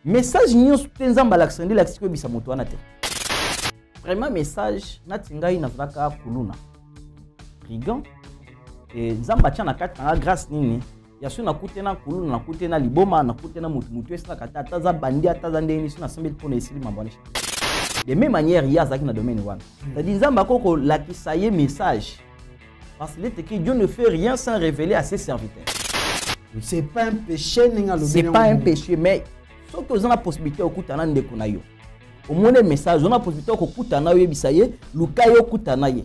Message n'y a nzamba l'accent la kisiko bisa moto wana te. Vraiment message na tingai na zaka kuluna. Brigand et nzamba tia na kati na grâce nini. Yasu na kutena kuluna na kutena liboma na kutena mutu esa kata taza bandi ataza ndeni suna sembeli pona esili mambwanisha. De même manière il y a ça qui na domaine wana. C'est-à-dire nzamba koko la kisaye message. Parce que Dieu ne fait rien sans révéler à ses serviteurs. C'est pas un péché, c'est pas un péché, mais sauf que vous avez la possibilité de kutana ndeko na yo. Au moins le message, on a la possibilité de kutana yo bisaye, luka yo kutana ye.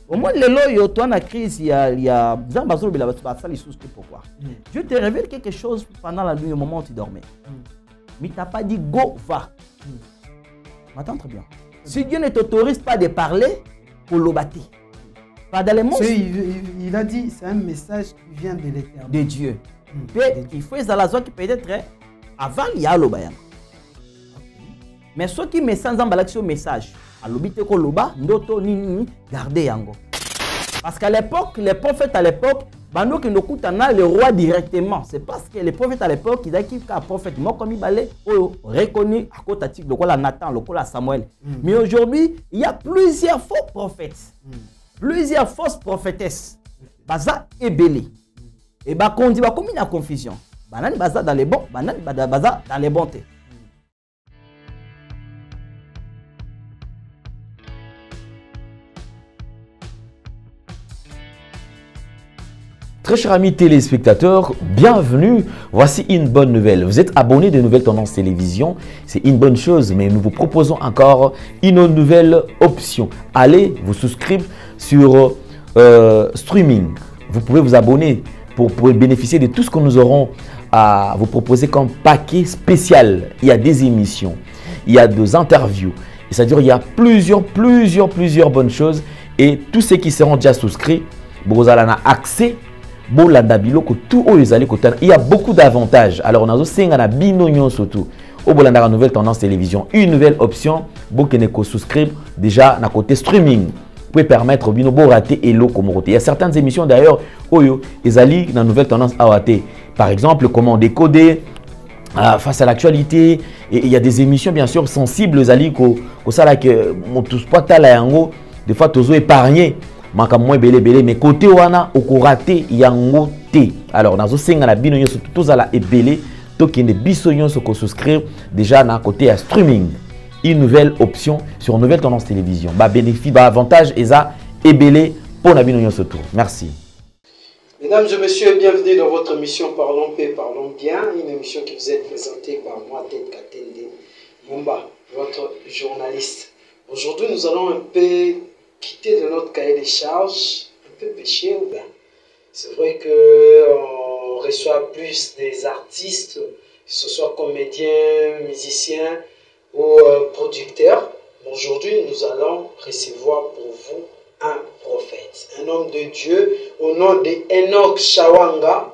Au moins le lo yo toi na crise il y a zambazo bila batsa les choses pourquoi. Dieu te révèle quelque chose pendant la nuit au moment où tu dormais. Mais t'as pas dit go va. M'attends très bien. Si Dieu ne t'autorise pas de parler pour l'obati. Pas dans les mots. Il a dit c'est un message qui vient de l'Éternel. De Dieu. Il faut que la zone qui peut être avant il y a le bayan. Mais ceux qui me sentent en balak message, à l'obité ko loba, ndoto ni garder yango. Parce qu'à l'époque, les prophètes à l'époque, bando qui nous coûtent le roi directement. C'est parce que les prophètes à l'époque, ils avaient un prophète, moi comme il balait, reconnu à côté de la Nathan, le la Samuel. Mais aujourd'hui, il y a plusieurs faux prophètes. Plusieurs fausses prophétesses. Baza et belé. Et bah qu'on dit bah comme il y a confusion. Banani baza dans les bons, banani baza dans les bontés. Très chers amis téléspectateurs, bienvenue. Voici une bonne nouvelle. Vous êtes abonné de Nouvelles Tendances Télévision. C'est une bonne chose, mais nous vous proposons encore une nouvelle option. Allez vous souscrire sur streaming. Vous pouvez vous abonner pour bénéficier de tout ce que nous aurons à vous proposer comme paquet spécial. Il y a des émissions, il y a des interviews. C'est-à-dire il y a plusieurs bonnes choses. Et tous ceux qui seront déjà souscrits, vous allez avoir accès. Il y a beaucoup d'avantages. Alors, on a aussi surtout au Bolanda Nouvelle Tendance Télévision, une nouvelle option pour que souscrire déjà à côté streaming. Vous pouvez permettre de rater et l'eau comme il y a certaines émissions d'ailleurs où ils allaient dans Nouvelle Tendance AOT. Par exemple, comment décoder face à l'actualité. Et il y a des émissions bien sûr sensibles aux alliés que tous pas des fois tous épargnés. Mais côté wana okoraté yango té. Alors nazo senga na bino nyonso tous ala ebélé tokende biso nyonso ko souscrire déjà na côté à streaming. Une nouvelle option sur Nouvelle Tendance Télévision. Ba bénéfice, ba avantage eza ebélé pour na bino nyonso tout. Merci. Mesdames et messieurs, bienvenue dans votre émission Parlons Paix, Parlons Bien, une émission qui vous est présentée par moi, Ted Katende Mumba, votre journaliste. Aujourd'hui, nous allons un peu quitter de notre cahier des charges, un peu péché ou bien. C'est vrai qu'on reçoit plus des artistes, que ce soit comédiens, musiciens ou producteurs. Aujourd'hui, nous allons recevoir pour vous un prophète, un homme de Dieu au nom d'Enoch Shawanga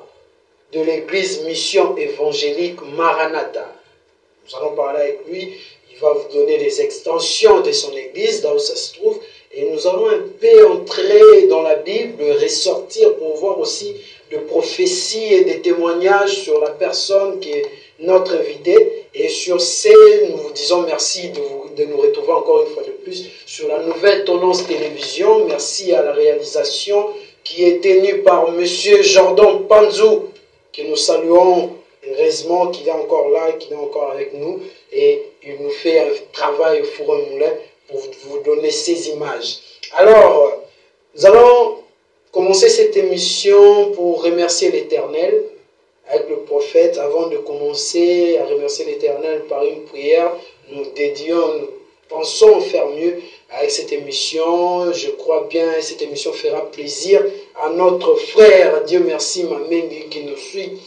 de l'église Mission Évangélique Maranatha. Nous allons parler avec lui, il va vous donner les extensions de son église, là où ça se trouve, et nous allons un peu entrer dans la Bible, ressortir pour voir aussi de prophéties et des témoignages sur la personne qui est notre invité. Et sur ces, nous vous disons merci de nous retrouver encore une fois de plus sur la Nouvelle Tendance Télévision. Merci à la réalisation qui est tenue par Monsieur Jordan Panzou, que nous saluons heureusement qu'il est encore là, qu'il est encore avec nous. Et il nous fait un travail au four et moulin pour vous donner ces images. Alors, nous allons commencer cette émission pour remercier l'Éternel avec le prophète. Avant de commencer à remercier l'Éternel par une prière, nous pensons faire mieux avec cette émission. Je crois bien que cette émission fera plaisir à notre frère, Dieu merci, Mamengi, qui nous suit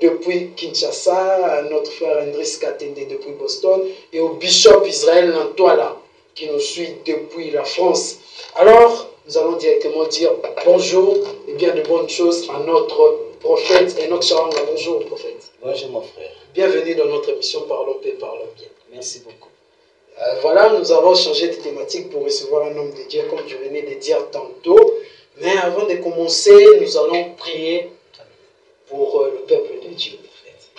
depuis Kinshasa, à notre frère Andris Katende depuis Boston, et au bishop Israël Nantoala, qui nous suit depuis la France. Alors, nous allons directement dire bonjour et bien de bonnes choses à notre prophète Enoch Shawanga. Bonjour, prophète. Bonjour, mon frère. Bienvenue dans notre émission Parlons Paix, Parlons Bien. Merci beaucoup. Voilà, nous avons changé de thématique pour recevoir un homme de Dieu, comme je venais de dire tantôt. Mais avant de commencer, nous allons prier pour le peuple de Dieu, prophète.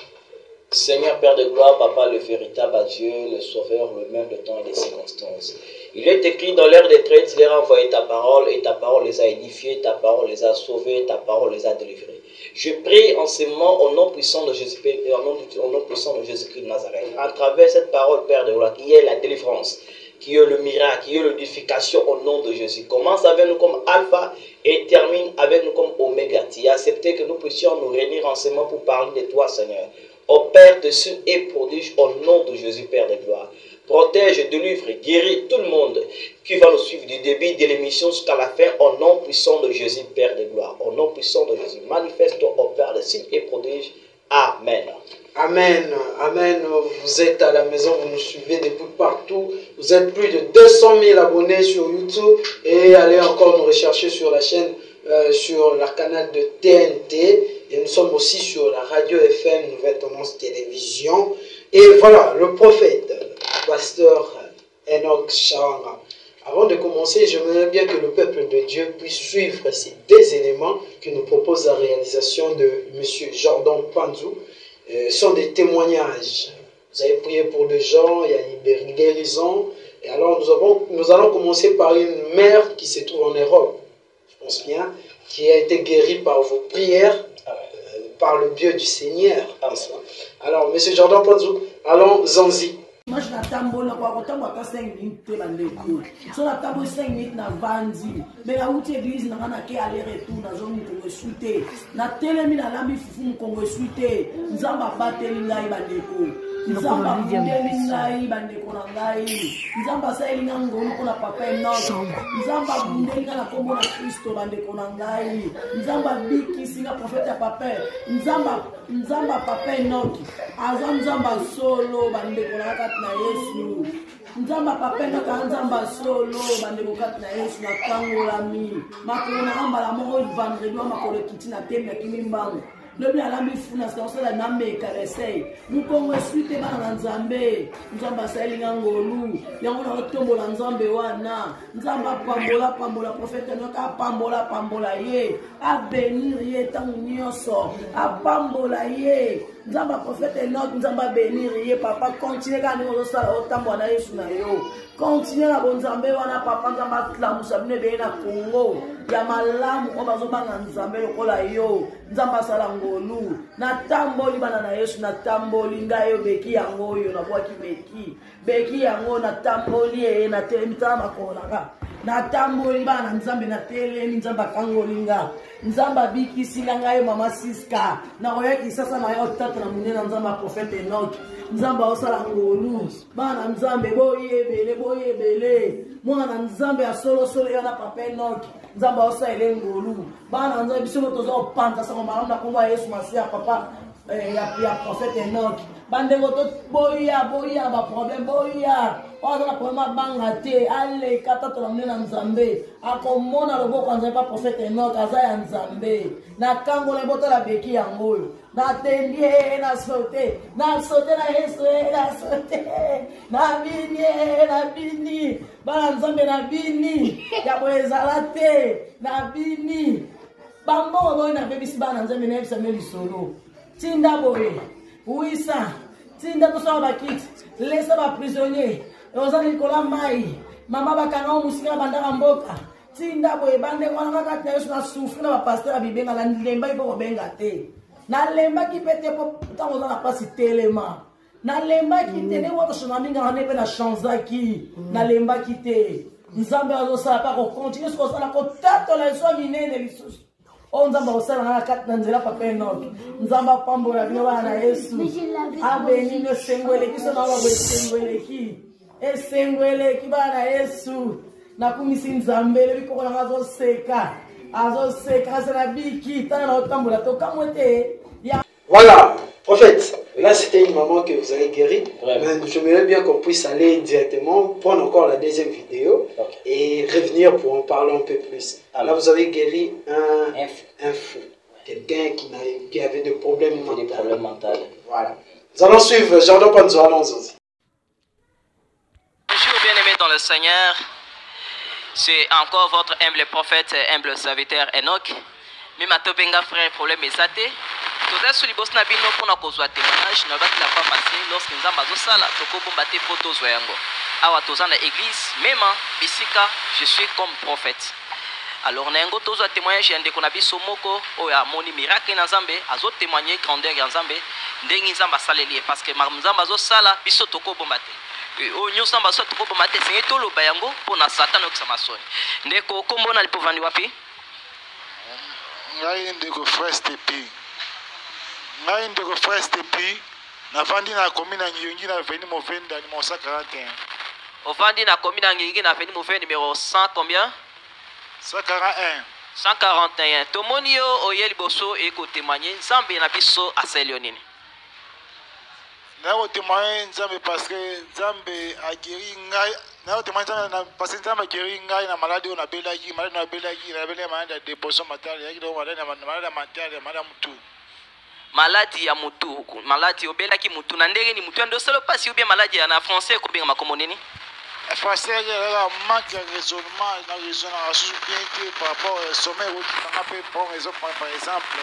Seigneur Père de gloire, Papa, le véritable Dieu, le Sauveur, le même de temps et des circonstances. Il est écrit dans l'heure des traites, il a envoyé ta parole et ta parole les a édifiés, ta parole les a sauvés, ta parole les a délivrés. Je prie en ce moment au nom puissant de Jésus-Christ, au nom puissant de Jésus-Christ de Nazareth, à travers cette parole, Père de gloire, qui est la délivrance, qui est le miracle, qui est l'édification au nom de Jésus. Commence avec nous comme alpha et termine avec nous comme oméga. Tu as accepté que nous puissions nous réunir en ce moment pour parler de toi, Seigneur. Ô Père de cieux et prodige, au nom de Jésus, Père de gloire. Protège, délivre, guéris tout le monde qui va nous suivre du début de l'émission jusqu'à la fin, au nom puissant de Jésus, Père de gloire. Au nom puissant de Jésus, manifeste-toi, ô Père de signes et prodiges. Amen. Amen, amen. Vous êtes à la maison, vous nous suivez depuis partout. Vous êtes plus de 200 000 abonnés sur YouTube et allez encore nous rechercher sur la chaîne, sur la canal de TNT. Et nous sommes aussi sur la radio FM Nouvelle Tendance Télévision. Et voilà, le prophète, pasteur Enoch Charanga. Avant de commencer, j'aimerais bien que le peuple de Dieu puisse suivre ces deux éléments que nous propose la réalisation de M. Jordan Panzou. Ce sont des témoignages. Vous avez prié pour des gens, il y a une guérison. Et alors nous allons commencer par une mère qui se trouve en Europe, je pense bien, qui a été guérie par vos prières, par le biais du Seigneur. Alors, M. Jordan Panzou, allons-y. Moi, je n'attends pas 5 minutes. Je n'attends 5 minutes na vandi. Mais la route église n'a pas aller-retour dans la zone de Souté. Na telemi na lambi fufu Congo Souté. Nzamba bateli ngai bandeko. Nzamba bundeli ngai bandeko na ngai. Nzamba saeli ngangolo ko na papa eno. Nzamba bundeli na kombo na Kristo bandeko na ngai. Nzamba biki singa prophète ya papa. Nzamba papa enoki. Aza nzamba solo bandeko na kati na Yesu. Nzamba papa enoki nzamba solo bandeko kati na Yesu na kangolami. Makolo na ambala moko vendredi wa makolo kiti na tembe ya kimimbango. Le bien la mifuna c'est la nambe karese nous kongo suite bana nzambe nzamba sali ngangolu yango na otombola nzambe wana nzamba pambola prophète noka pambola ye a bénir ye tangu nyonso a pambola ye nzamba prophète noka nzamba bénir ye papa continue ka ni osala otambola na Yesu na yo continue na bonzambe wana papa nzamba tlamusa bine be na Congo ya malamu obazo banga nzambe lokola yo nzamba sala ngolu na tamboli bana na Yesu na tamboli ngayo beki yango yo na bwaki beki yango na tamboli na telemita makolaka na tamboli bana nzambe na telemi nzamba kangolinga nzamba biki singa ngayo mama Siska na oyaki sasa na yo tata na munene nzamba prophète Enoch nzamba osala ngolu bana nzambe boyebele mwana nzambe asolo yana papa Enoch nzamba osa ele ngolu bana nzambe biso tozo panta sama malanda komba Yesu Masia papa ya prophète Enoch bandengo to boya ba problème boya oza na problème banga te ale kata to na nzambe akomona loboko nzambe pa prophète Enoch aza ya nzambe na kango na boto la beki yango na tendie na sote na Yesu na sote na bini bana nzambe na bini ya boezala te na bini bambo boy na bebisi bana nzambe na ebisa meli solo tinda boye uisa tinda to sa bakit lesa ba prisonnier ozali kola mai mama bakanga musika bandaka mboka tinda boye bande wana kaka Yesu na souffre na pasteur bibenga la lemba ipo benga te na lemba ki pete po tango na pasi telema na lemba ki te ne wato shonaminga na pe na chanzaki na lemba ki te nzambe azosala pa ko continue ko sala ko tato la so minene lisusu o nzamba osala na kati na nzela papa Enoch nzamba pambola bino bana Yesu abeni no sengwele kiso na ba sengwele ki bana Yesu na kumisi nzambe le biko na azoseka sala biki tana na otambola to kamwete ya. Voilà, prophète, là c'était une maman que vous avez guérie. Mais j'aimerais bien qu'on puisse aller directement, prendre encore la deuxième vidéo et revenir pour en parler un peu plus. Là vous avez guéri un fou, quelqu'un qui avait des problèmes mentaux. Voilà. Nous allons suivre Jordan Panzou, allons-y. Bonjour bien-aimés dans le Seigneur, c'est encore votre humble prophète, humble serviteur Enoch. Mais ma tobenga frère problème est saté. toza sur libos na bino pona kozwa témoignage na baki la fois passé lorsque nzamba azosala tokobomba te po tozwa yango awa toza na église mema bisika je suis comme prophète. Alors na yango tozwa témoignage ya ndeko na biso moko oyo amoni miracle na nzambe azotémoigner grandeur ya nzambe ndenge nzambe asaleli parce que nzambe azosala biso tokobomba te oyo nyonso nzambe azosala tokobomba te senge toloba yango mpona satana okisa masoni. Ndeko kombo na lipovandi wapi? Ngai ndeko Frestepi. Ngai ndeko Frestepi. Navandi na commune na Ngiyongi na avenue Movenda numéro 141. Ovandi na commune na Ngiyongi na avenue Movenda numéro 100 combien? 141. 141. Tomoni yo oye liboso e ko témoigner nzambe na biso aselio nini? Na ko témoigner nzambe parce que nzambe a guéri ngai. Na ko témoigner nzambe parce que nzambe a guéri ngai na maladie on a belaki, maladie na belaki, na belaki maladie de dépression mentale, yaki do maladie mentale, maladie mutu. Maladie ya mutu, maladie obelaki mutu na ndenge ni mutu ndo solo pasi ou bien maladie na français ko benga makombo nini? Français il manque de raisonnement, na raisonnement bien que par rapport au sommeil où tu peux prendre raison par exemple.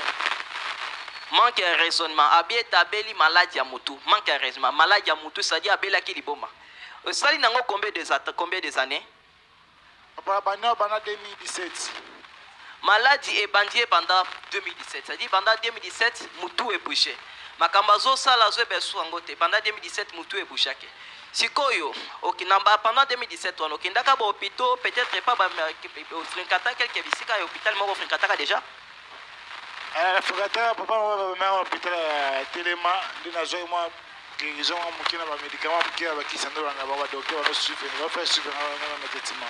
Manque de raisonnement, abieta abeli maladie ya mutu, manque de raisonnement, maladie ya mutu ça dit abelaki liboma. Sali nango combien des années? Pendant 2017. Maladie est bandie pendant 2017. C'est-à-dire pendant 2017, Moutou est bouché. Makambazo salazo besu angote. Pendant 2017, Moutou est bouché. Sikoyo, okinamba pendant 2017, on okindaka ba hôpital, peut-être pas au Frinkata quelques visika et hôpital moko Frinkata déjà. Frinkata papa moi hôpital Téléma, dina zo moi guérison mukina ba médicaments mukina ba kisando na ba docteur va suivre, va faire suivre na médicament.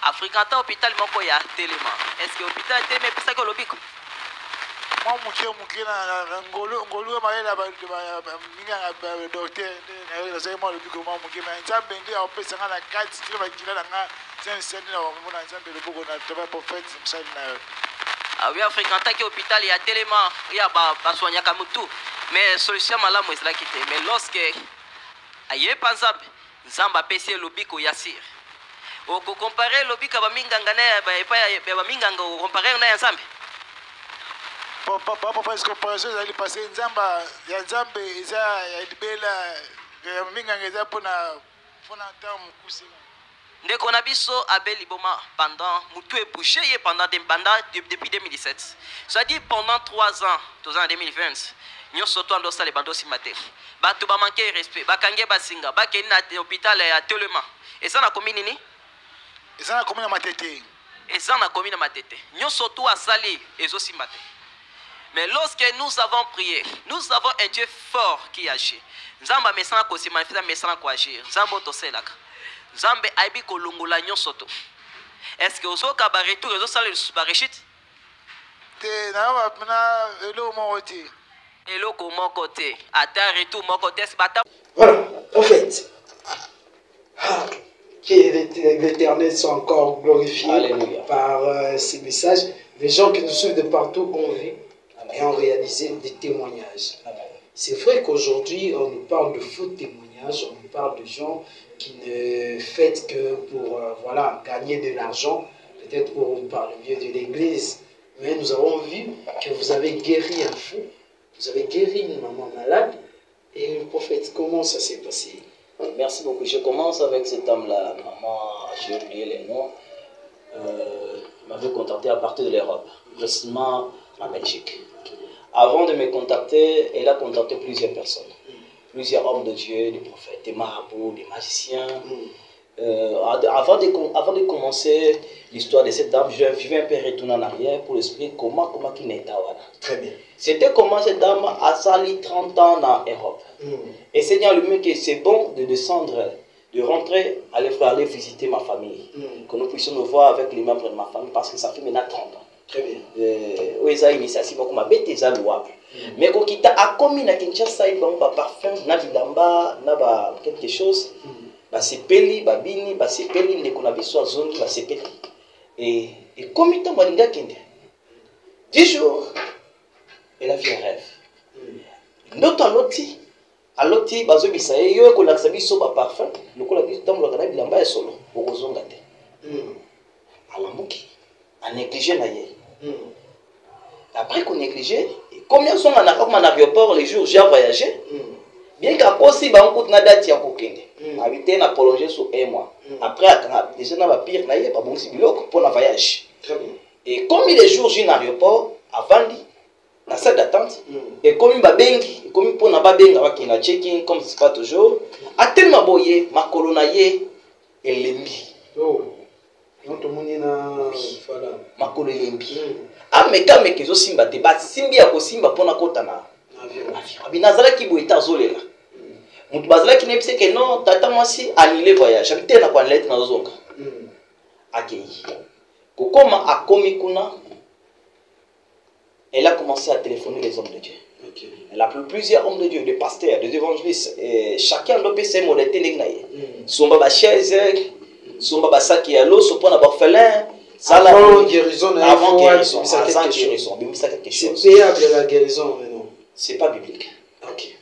Afrikata hôpital moko ya Téléma. Est-ce que hôpital Téléma est ça que lobiko? Moi mukina ngolu malela ba minga docteur na za moi lobiko moi mukina nzambe ndi opesa na kati tilo ba kila na sense na mona nzambe lobiko na toba prophète msali na yo. Ah oui, Afrikata ki hôpital ya Téléma ya ba soignaka mutu. Mais solution malamu est là qui était. Mais lorsque aye panzabe nzamba pesi lobiko yasir. Au comparer lobika ba minganga na ba minganga au comparer na nzambe. Papa parce que comparaison elle passer nzamba ya nzambe eza ya libela ya minganga eza pona temps mukusi. Ndeko na biso abeli boma pendant mutu est bouché depuis 2017. Ça dit pendant 3 ans, en 2020. Nyo soto ando sale bando simate. Batu ba manquer respect, ba kange ba singa, ba keni na hôpital ya Telema. Et ça na commune nini? Et ça na commune Matete. Et ça na commune Matete. Nyo soto asali ezo simate. Mais lorsque nous avons prié, nous avons un Dieu fort qui agit. Nzamba mesana ko simanifisa mesana ko agir. Nzambo to selaka. Nzambe aibi ko longola nyo soto. Est-ce que ozo ka ba retour ezo sale ba rechit? Te na ba na elo mo oti. Eloko mon côté, attends retour mon côté, c'est bata. Voilà, prophète. Que l'Éternel soit encore glorifié. Alléluia. Par ces messages. Les gens qui nous suivent de partout ont vu et ont réalisé des témoignages. C'est vrai qu'aujourd'hui, on nous parle de faux témoignages, on nous parle de gens qui ne font que pour voilà, gagner de l'argent, peut-être par le biais de l'Église. Mais nous avons vu que vous avez guéri un fou. Vous avez guéri une maman malade. Et le prophète, comment ça s'est passé? Merci beaucoup. Je commence avec cette dame-là. Maman, j'ai oublié les noms. M'avait contacté à partir de l'Europe, précisément en Belgique. Avant de me contacter, elle a contacté plusieurs personnes. Plusieurs hommes de Dieu, des prophètes, des marabouts, des magiciens. Avant de commencer l'histoire de cette dame, je vais un peu retourner en arrière pour expliquer comment qui n'est pas. Très bien. C'était comment cette dame a sali 30 ans en Europe. Et Seigneur lui-même que c'est bon de descendre, de rentrer, aller visiter ma famille. Que nous puissions nous voir avec les membres de ma famille parce que ça fait maintenant 30 ans. Très bien. Oui, ça initiative comme ma bête est louable. Mais quand il a commis na Kinshasa, il va parfum, na bilamba, na quelque chose. Ba sepeli, ba bini, ba sepeli, ne konabi soit zone, ba sepeli. Et comme il t'a malinga kende. 10 jours, elle a vu un rêve. Notre aloti, bazo bisaye, yo ko laksa biso ba parfum, le ko la biso tam lo kana bilamba e solo, okozonga te. Alamuki, a négligé na ye. Après qu'on négligé, combien sont en aéroport les jours j'ai voyagé? Bien qu'à cause si on coûte na date ya kokende. Habiter na prolongé sur 1 mois. Après déjà na ba pire na yé pas bon si biloko pour la voyage. Très bien. Et comme les jours j'ai en aéroport avant la salle d'attente et comme ba bengi comme pour na ba benga ba kinga check-in comme c'est pas toujours a tellement boyé ma colonaye elembi. Oh. Non tout le monde na voilà. Ma colonaye. Ah mais quand mais kezo simba te ba simbi ya ko simba pona kota na avion. Binazala ki boita zolela. Mutu bazala ki nebise que non tata mwasi annulé voyage. Habité na kwa lettre na zonga. Accueilli. Kokoma akomi kuna. Elle a commencé à téléphoner les hommes de Dieu. Okay. Elle a appelé plusieurs hommes de Dieu, des pasteurs, des évangélistes. Et chacun doit payer ses modalités n'ignaye. Somba ba chaise, somba ba saki à l'eau, sopona ba orphelin. Avant guérison, avant guérison, c'est payable la guérison, mais non. C'est pas biblique. Ok.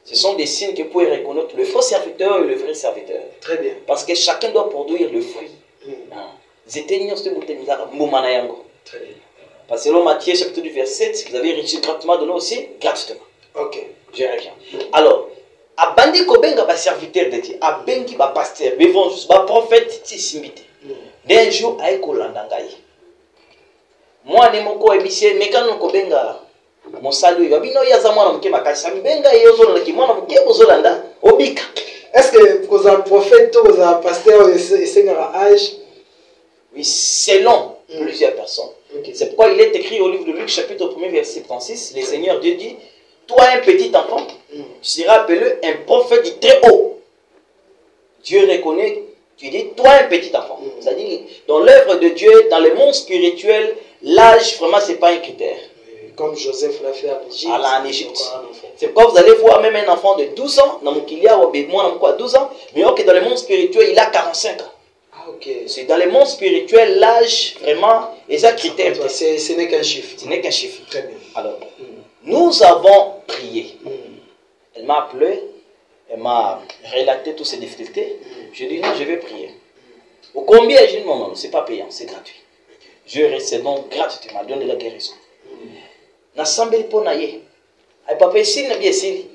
Ce sont des signes que vous pouvez reconnaître le faux serviteur et le vrai serviteur. Très bien. Parce que chacun doit produire le fruit. Très bien. Parce que selon Matthieu chapitre du verset 7, vous avez reçu gratuitement donné aussi gratuitement. Ok. Je reviens. Alors, abandi kobenga ba serviteur de Dieu, abengi ba pasteur, ba évangéliste, ba prophète, ti simbité. D'un jour ay kolanda ngai. Moi ne moko ebise mekano kobenga mosalo babino yaza mwana muke makasa benga yozo na kimwana muke bozolanda obika. Est-ce que vous avez prophète ou vous avez pasteur et c'est un âge? Oui, selon plusieurs personnes. Okay. C'est pourquoi il est écrit au livre de Luc, chapitre 1, verset 76, le Seigneur Dieu dit, toi un petit enfant, tu seras appelé un prophète du très haut. Dieu reconnaît, tu dis, toi un petit enfant. C'est-à-dire, dans l'œuvre de Dieu, dans le monde spirituel, l'âge, vraiment, ce n'est pas un critère. Comme Joseph l'a fait en Égypte. C'est pourquoi vous allez voir même un enfant de 12 ans, moi, 12 ans, mais dans le monde spirituel, il a 45 ans. Okay. C'est dans le monde spirituel, l'âge, vraiment, les critères. Ce n'est qu'un chiffre. Ce n'est qu'un chiffre. Très bien. Alors, nous avons prié. Elle m'a appelé, elle m'a relaté toutes ces difficultés. Je dis non, je vais prier. Au combien je dis non, non, c'est pas payant, c'est gratuit. Je reçois donc gratuitement, donne de la guérison. N'assemble pas naïe. Elle pas payé s'il n'a bien s'il.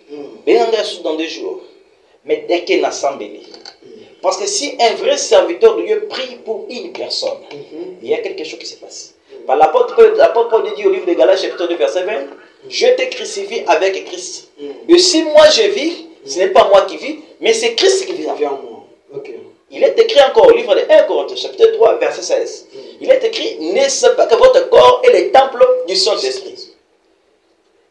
Bien dans 2 jours. Mais dès qu'elle n'assemble. Parce que si un vrai serviteur de Dieu prie pour une personne, il y a quelque chose qui se passe. Par l'apôtre Paul dit au livre de Galates, chapitre 2, verset 20, je t'ai crucifié avec Christ. Et si moi je vis, ce n'est pas moi qui vis, mais c'est Christ qui vit en moi. Okay. Il est écrit encore au livre de 1 Corinthiens, chapitre 3, verset 16. Il est écrit, n'est-ce pas que votre corps est le temple du Saint-Esprit?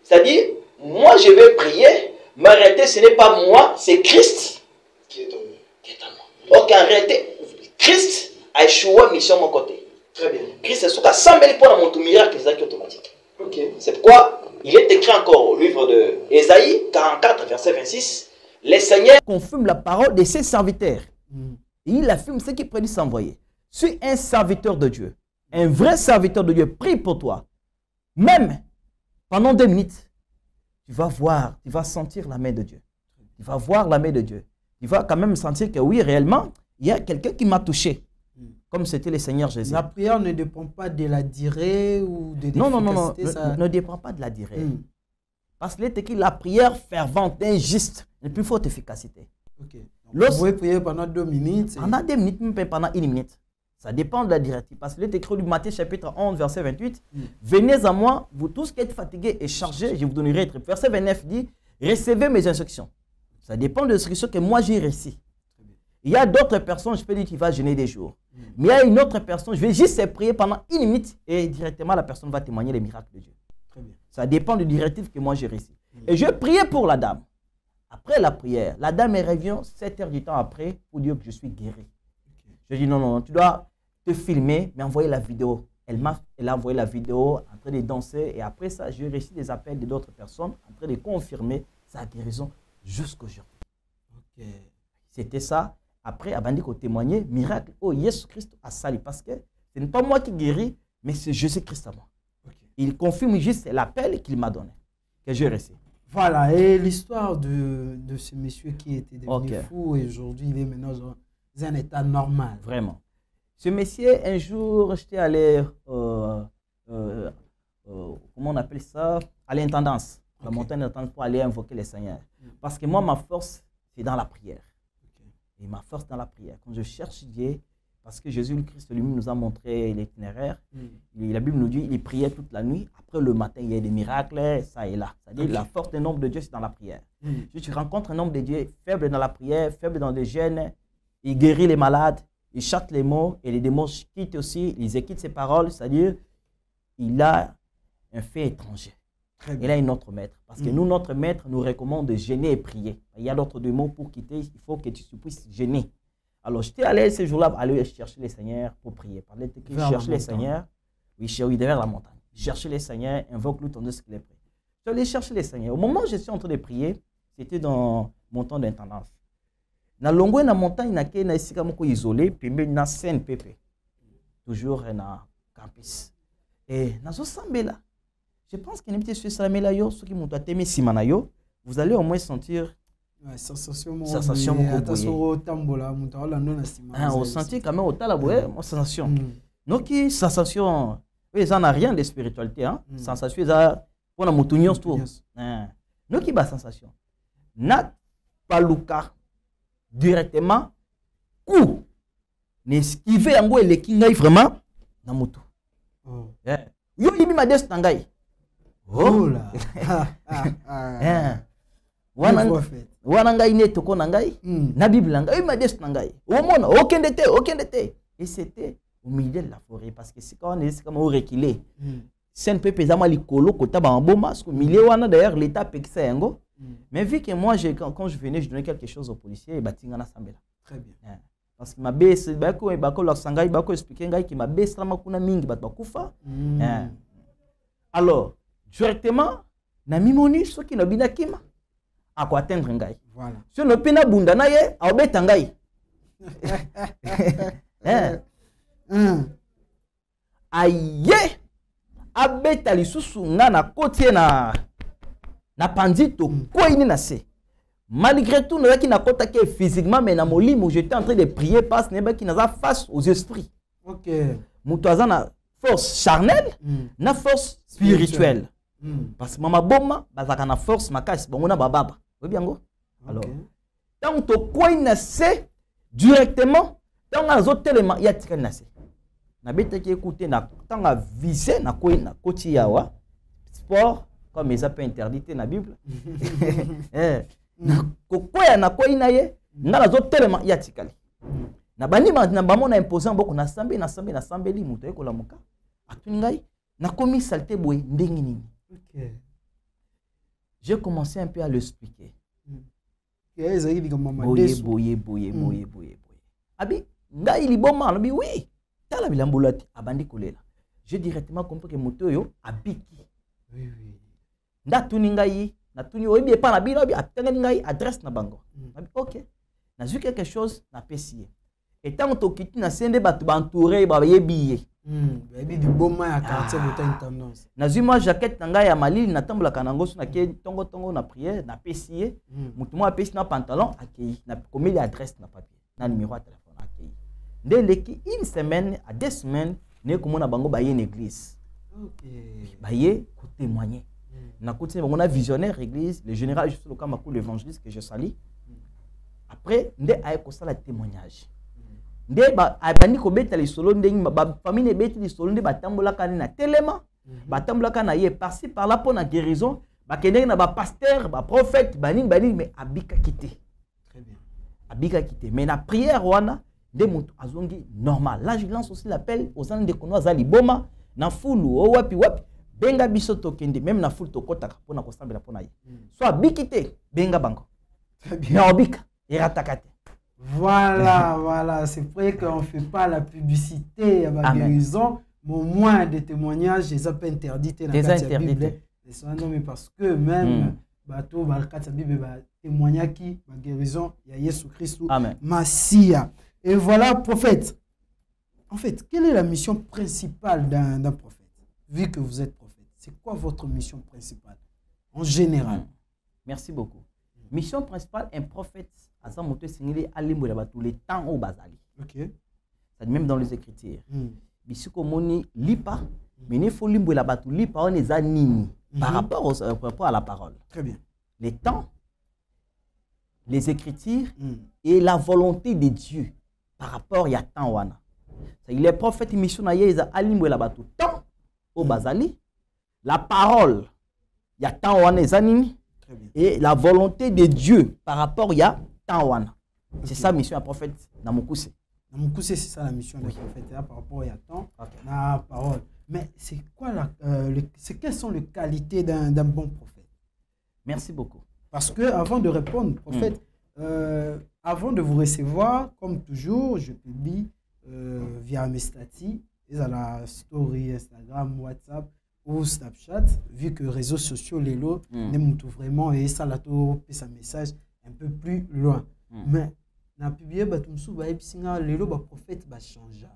C'est-à-dire, moi je vais prier, mais en réalité ce n'est pas moi, c'est Christ qui est en moi. Donc en réalité, Christ a échoué mission de mon côté. Très bien. Christ est ce qu'a semblé pour mon miracle automatique. Okay. C'est pourquoi il est écrit encore au livre de Ésaïe 44, verset 26. Le Seigneur confirme la parole de ses serviteurs. Et il affirme ce qu'il prédit s'envoyer. Suis un serviteur de Dieu. Un vrai serviteur de Dieu prie pour toi. Même pendant 2 minutes, tu vas voir, tu vas sentir la main de Dieu. Tu vas voir la main de Dieu. Tu vas quand même sentir que oui, réellement, il y a quelqu'un qui m'a touché. Comme c'était le Seigneur Jésus. La prière ne dépend pas de la durée ou de l'efficacité. Non, ça... ne dépend pas de la durée. Parce qu'il est écrit la prière fervente, injuste, n'est plus forte efficacité. Okay. Vous pouvez prier pendant 2 minutes. Pendant 2 minutes, même pendant 1 minute. Ça dépend de la directive. Parce qu'il est écrit du Matthieu chapitre 11, verset 28. Venez à moi, vous tous qui êtes fatigués et chargés, je vous donnerai être. Verset 29 dit, recevez mes instructions. Ça dépend de l'instruction que moi j'ai reçue. Il y a d'autres personnes, je peux dire qu'il va jeûner des jours. Mais il y a une autre personne, je vais juste prier pendant 1 minute et directement la personne va témoigner les miracles de Dieu. Très bien. Ça dépend de la directive que moi j'ai reçue. Et je priais pour la dame. Après la prière, la dame revient 7 heures du temps après pour dire que je suis guéri. Je dis non, non, tu dois te filmer, mais envoyer la vidéo. Elle a envoyé la vidéo en train de danser et après ça, j'ai reçu des appels d'autres personnes en train de confirmer sa guérison jusqu'aujourd'hui. Okay. C'était ça. Après, Abandi a témoigné, miracle, oh, Jésus-Christ a sali. Parce que ce n'est pas moi qui guéris, mais c'est Jésus-Christ à moi. Okay. Il confirme juste l'appel qu'il m'a donné, que j'ai reçu. Voilà, et l'histoire de ce monsieur qui était devenu fou et aujourd'hui il est maintenant dans un état normal. Vraiment. Ce monsieur, un jour, j'étais allé comment on appelle ça, à l'intendance, la montagne d'intendance pour aller invoquer les seigneurs. Parce que moi, ma force, c'est dans la prière. Et ma force dans la prière. Quand je cherche Dieu, parce que Jésus-Christ lui-même nous a montré l'itinéraire, la Bible nous dit qu'il priait toute la nuit. Après le matin, il y a des miracles, ça et là. C'est-à-dire la force d'un homme de Dieu, c'est dans la prière. Si tu rencontres un homme de Dieu faible dans la prière, faible dans le jeûne, il guérit les malades, il chante les mots et les démons quittent aussi, ils écoutent ses paroles, c'est-à-dire il a un fait étranger. Il a un autre maître. Parce que nous, notre maître nous recommande de jeûner et prier. Il y a d'autres mots pour quitter, il faut que tu puisses jeûner. Alors, j'étais allé ce jour-là aller chercher les seigneurs pour prier. Parler de qui chercher les seigneurs. Oui, derrière la montagne. Chercher les seigneurs, invoque-le ton Dieu ce qu'il est prêt. Je suis allé chercher les seigneurs. Au moment où je suis en train de prier, c'était dans mon temps d'intendance. Dans l'ongoué, dans la montagne, il y a un isolé, puis il y a un CNPP. Toujours dans le campus. Et dans ce sambé-là, je pense qu'il y a un petit sambé-là, ceux qui m'ont aimé Simanayo, vous allez au moins sentir. Sensation au sentir quand même au talaboué, mon sensation. Donc, sensation, ça n'a rien de spiritualité. Sensation, ça, pour la moutounion, tout. Donc, il y a sensation. N'a pas Luka directement ou n'esquiver en gros les kingai vraiment dans moto. Yo, il m'a dit tangai. Oh là. Wanangai ne toko nangai, na Bible nangai, il m'a dit nangai. Au monde, aucun d'été. Et c'était au milieu de la forêt parce que c'est quand on est comme au reculé. C'est un peu pesant li kolo kota ba mboma parce que milieu wana d'ailleurs l'état pekisa yango. Mais vu que moi quand je venais je donnais quelque chose aux policiers et batinga na sambela. Très bien. Parce que ma baisse bako la sangai bako expliquer ngai ki ma baisse la makuna mingi bat bakufa. Alors, directement na mimoni so ki no binakima. À quoi atteindre ngai. Voilà. Si on ne peut pas bunda na ye, a obeta ngai. Aye, abeta lisusu nga na kotie na pandito quoi ini na se. Malgré tout, nous qui na kota ke physiquement mais na molimo, j'étais en train de prier parce que qui n'a face aux esprits. OK. Mutoaza na force charnelle, na force spirituelle. Parce que mama boma bazaka na force makasi bongo na bababa. Oui bien go. Alors tant to quoi na se directement tant les autres éléments ya tika na se. Na bete ki écouter na tant a viser na quoi na koti yawa sport comme ils appellent interdit na Bible. Na kokoya na quoi na ye na les autres éléments ya tika. Na bani na bamona imposant beaucoup na sambeli muto ekola muka. Atungai na komi saleté boy ndenge nini. Okay. J'ai commencé un peu à l'expliquer. Boye. Abi, nga il boma, abi oui. Tala bilambulati abandi kolela. J'ai directement compris que moto yo abiki. Oui. Nda tuni ngai, na tuni oyebi pa na bino abi atanga ngai adresse na bango. Abi OK. Na vu quelque chose na pesier. Et tant to kiti na sende batu bantouré ba yebiye. Baby du boma ya quartier botin tendance. Na zuma jaquette nanga ya malili na tambola kanango na ke tongo na prière na pesier. Mutu mo apesi na pantalon akei na komeli adresse na papier. Na numéro de téléphone akei. Ndé une semaine à 2 semaines ne komona bango ba ye église. OK. Ba ye ko témoigner. Na côté bango na visionnaire église, le général juste le kamakou l'évangéliste que je salue. Après ndé ay ko sala témoignage. Nde abandi ko beta li solo ndenge ba famille beta li solo nde batambola kana na telema batambola kana ye par-ci par là pour na guérison ba kenenge na ba pasteur ba prophète banini mais abika kité. Très bien. Abika kité mais na prière wana nde mutu azongi normal. Là je lance aussi l'appel aux gens de kono azali boma na fulu o wapi benga biso tokende même na fulu tokotaka pona ko sambela pona ye. Soit bikité benga bango. Très bien. Obika iratakate. Voilà, c'est vrai qu'on ne fait pas la publicité à la guérison, mais au moins des témoignages, les appels interdits dans la Bible. Mais parce que même, bateau, dans la Bible, témoignage qui, la guérison, il y a Jésus-Christ, Massia. Et voilà, prophète. En fait, quelle est la mission principale d'un prophète? Vu que vous êtes prophète, c'est quoi votre mission principale en général? Merci beaucoup. Mission principale, un prophète, les temps au bazali. Ok. Même dans les Écritures. Bisiko moni lipa, Mais il faut limbo la batouli par les anini par rapport à la parole. Très bien. Les temps, les écritures et la volonté de Dieu par rapport à temps wana. Il est prophète mission na yeza alimbo la batou temps au bazali. La parole il y a temps wana ezanini et la volonté de Dieu par rapport à temps wana. C'est ça la mission du prophète Namukuse. Namukuse, c'est ça la mission du prophète par rapport à temps, la parole. Mais c'est quoi quelles sont les qualités d'un bon prophète? Merci beaucoup. Parce que avant de répondre, prophète, avant de vous recevoir, comme toujours, je publie via mes statuts, à la story Instagram, WhatsApp ou Snapchat, vu que les réseaux sociaux, les lots, n'aiment vraiment et ça l'a tout sa message un peu plus loin. Mais na publié batumsu ba episinga lelo ba prophète ba changer.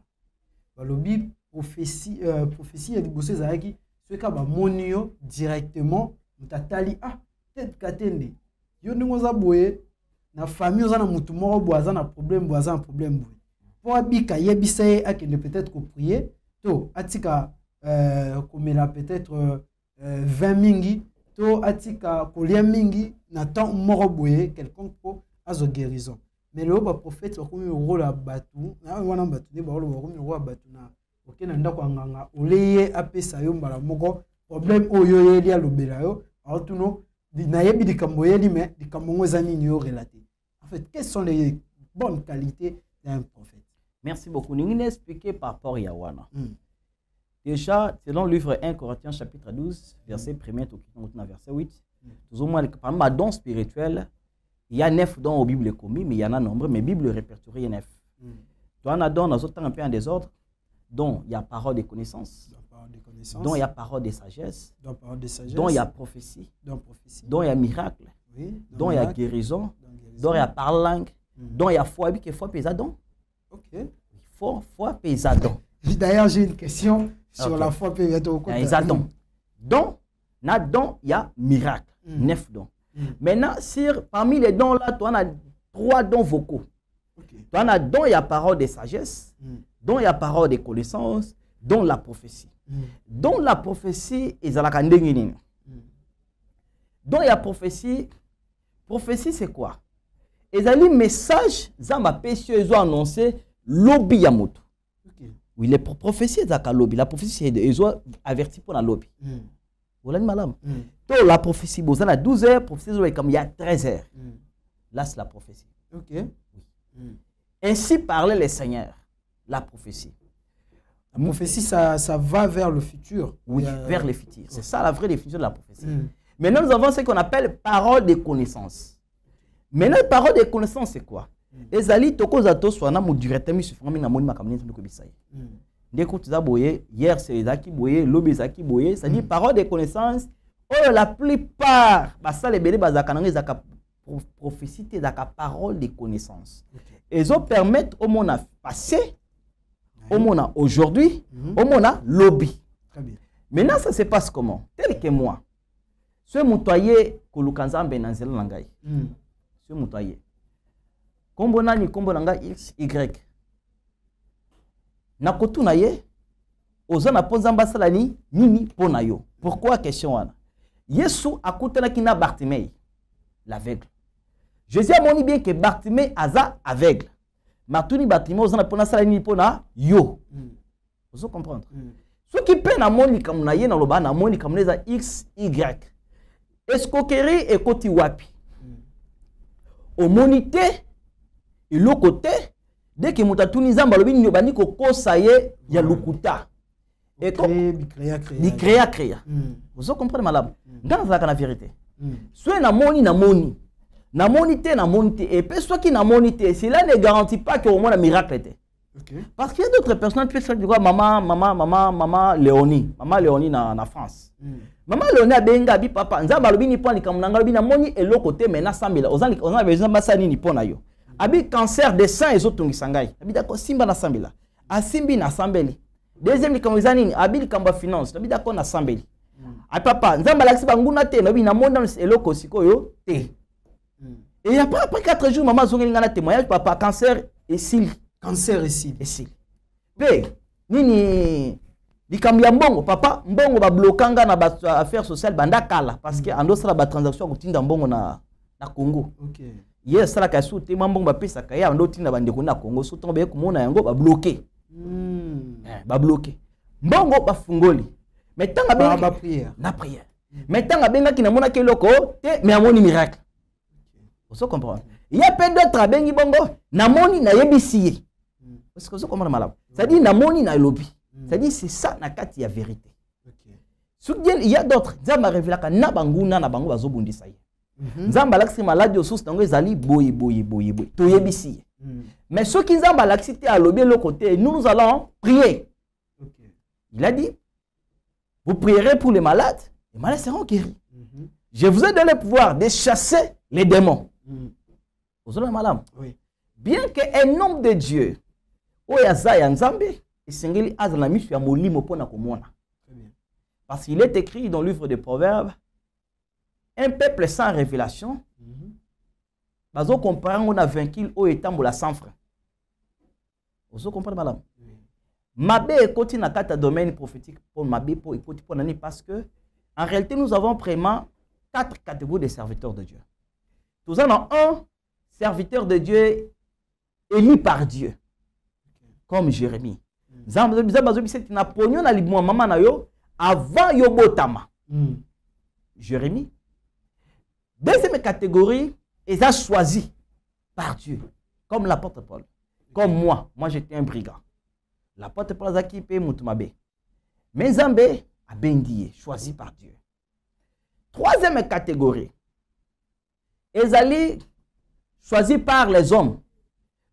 Ba lobi prophétie ya liboso ezaki soka ba monio directement mutatali tête katende. Yo ndingo za boye na famille oza na mutu moko boaza na problème boye. Po abika yebisa ye akende peut-être ko prier to atika komela peut-être 20 mingi to atika kolia mingi na temps moko boye quelconque po azo guérison. Mais le prophète a commis le rôle à Batou. On a battu le rôle à Batou. Ok, nanda kwa nganga. Oleye ape sayo mbala moko. Problème oyo yeli a lobelayo. Alors tout non. Nayebi di kamboyeli mais di kambongo zani ni yo relaté. En fait, quelles sont les bonnes qualités d'un prophète? Merci beaucoup. Nous allons expliquer par rapport à Yawana. Déjà, selon le livre 1 Corinthiens chapitre 12, verset 1er au verset 8, tout au moins parmi les dons spirituels. Il y a 9 dons aux Bibles commis, mais il y en a nombreux, mais Bible répertoriée, il y a 9. Tu en as dans autres un peu en désordre, dont il y a parole de connaissance, dont il y a parole de sagesse, dont il y a prophétie, dont il y a miracle, dont il y a guérison, dont il y a parole langue, dont il y a foi, et foi pésadon. Ok. Foi pésadon. D'ailleurs, j'ai une question sur la foi pésadon. Donc, il y a miracle, 9 dons. Maintenant, parmi les dons là, tu en as 3 dons vocaux. Tu en as dont il y a parole de sagesse, dont il y a parole de connaissance, dont la prophétie. Dont la prophétie est à la candéguine. Dont il y a prophétie. Prophétie, c'est quoi? Et les messages, Zamba Pécieux, ils ont annoncé lobby yamoto. Oui, les prophéties, c'est à lobby. La prophétie, ils ont averti pour la lobby. Voilà, madame. La prophétie, il y a 12 heures, prophétie, comme il y a 13 heures. Là, c'est la prophétie. Ok. Oui. Ainsi parlait le Seigneur, la prophétie. La prophétie, ça va vers le futur. Oui, vers le futur. C'est ça la vraie définition de la prophétie. Maintenant, nous avons ce qu'on appelle parole de connaissance. Maintenant, parole de connaissance, c'est quoi? Ezali toko zato swana mo directement suffrant na moni makamni ko bisaye. Ndeko tuza boye hier c'est zaki boye lobi zaki boye, ça dit parole de connaissance. Oh la plupart basa les belé bazaka nanga zaka prophétie zaka parole de connaissance. Ils ont permettre au monde à passer, au monde à aujourd'hui, au monde à lobby. Très bien. Maintenant ça se passe comment? Tel que moi. Ce mutoyer kolukanzambe na nzela nangai. Ce mutoyer kombo nani kombo nanga x y na kotu na ye oza na ponza mbasala ni nini pona yo. Pourquoi question wana? Yesu akutana kina Bartimée l'aveugle. Jésus a moni bien que Bartimée aza aveugle. Matuni Bartimée oza na pona sala nini pona yo. Vous comprendre? Ce qui peine à moni comme na ye na loba na moni comme les x y. Escroquerie et koti wapi. Au monité et l'autre côté, dès que Moutatuni Zamba lobi nyobani ko kosaye ya lukuta. Et créa. Vous comprenez madame? Ngana zaka na vérité. Soit na moni na monité et puis soit qui na monité, cela ne garantit pas que au moins un miracle était. Parce qu'il y a d'autres personnes qui font maman Léonie na France. Maman Léonie a benga bi papa nzamba lobi ni poni comme nanga lobi na moni et l'autre côté mais na 100 000 on a besoin de ça ni pona yo. Abi cancer de sang et autres sangai. Abi d'accord simba na sambela. Asimbi na sambeli. Deuxième ni comme zanini abi li kamba finance. Abi d'accord na sambeli. A papa nzamba laksi banguna te nabi na monda eloko sikoyo te. Et après 4 jours maman zongeli ngana témoignage papa cancer et cils. Cancer et cils. Pe nini likambo ya mbongo papa mbongo ba blokanga na ba affaires sociales banda kala parce que ando sala ba transaction kotinda mbongo na Congo. OK. Yes sala ka sute mbongo ba pesa ka ya ndo tinda bande ko na Congo so tombe ko mona yango ba bloquer. Ba bloquer. Mbongo ba fungoli. Mais tanga ba prière. Na prière. Mais tanga benga ki na mona ke loko te mais amoni miracle. Vous comprenez? Il y a peu d'autres bengi bongo na moni na yebisi. Parce que vous comprenez malade. Ça dit na moni na lobi. C'est-à-dire c'est ça na kati ya vérité. OK. Il y a d'autres. Nzamba révélaka na banguna na bango bazobundisa ye. Nzamba laksi malade source tango ezali boye. To yebisi. Mais ceux qui nzamba laksi te à lobi le côté, nous allons prier. OK. Il a dit vous prierez pour les malades seront guéris. Je vous ai donné le pouvoir de chasser les démons. Vous avez madame. Oui. Bien qu'un homme de Dieu oyaza ya nzambe Isengeli azana misu ya molimo pona komona. Parce qu'il est écrit dans le livre des Proverbes, un peuple sans révélation, bazo comprendre on a vaincu au etambola sans frein. Vous comprenez madame? Mabe ekoti na kata domaine prophétique pour mabe pour ekoti pour nani parce que en réalité nous avons vraiment 4 catégories de serviteurs de Dieu. Nous avons un serviteur de Dieu élu par Dieu comme Jérémie. Na pognon na libwa mama na yo avant yo botama. Jérémie. Deuxième catégorie, ils ont choisi par Dieu. Comme l'apôtre Paul. Comme moi j'étais un brigand. L'apôtre Paul a qui paye Moutumabe. Mais Zambé a bendié, choisi par Dieu. Troisième catégorie, ils ont choisi par les hommes.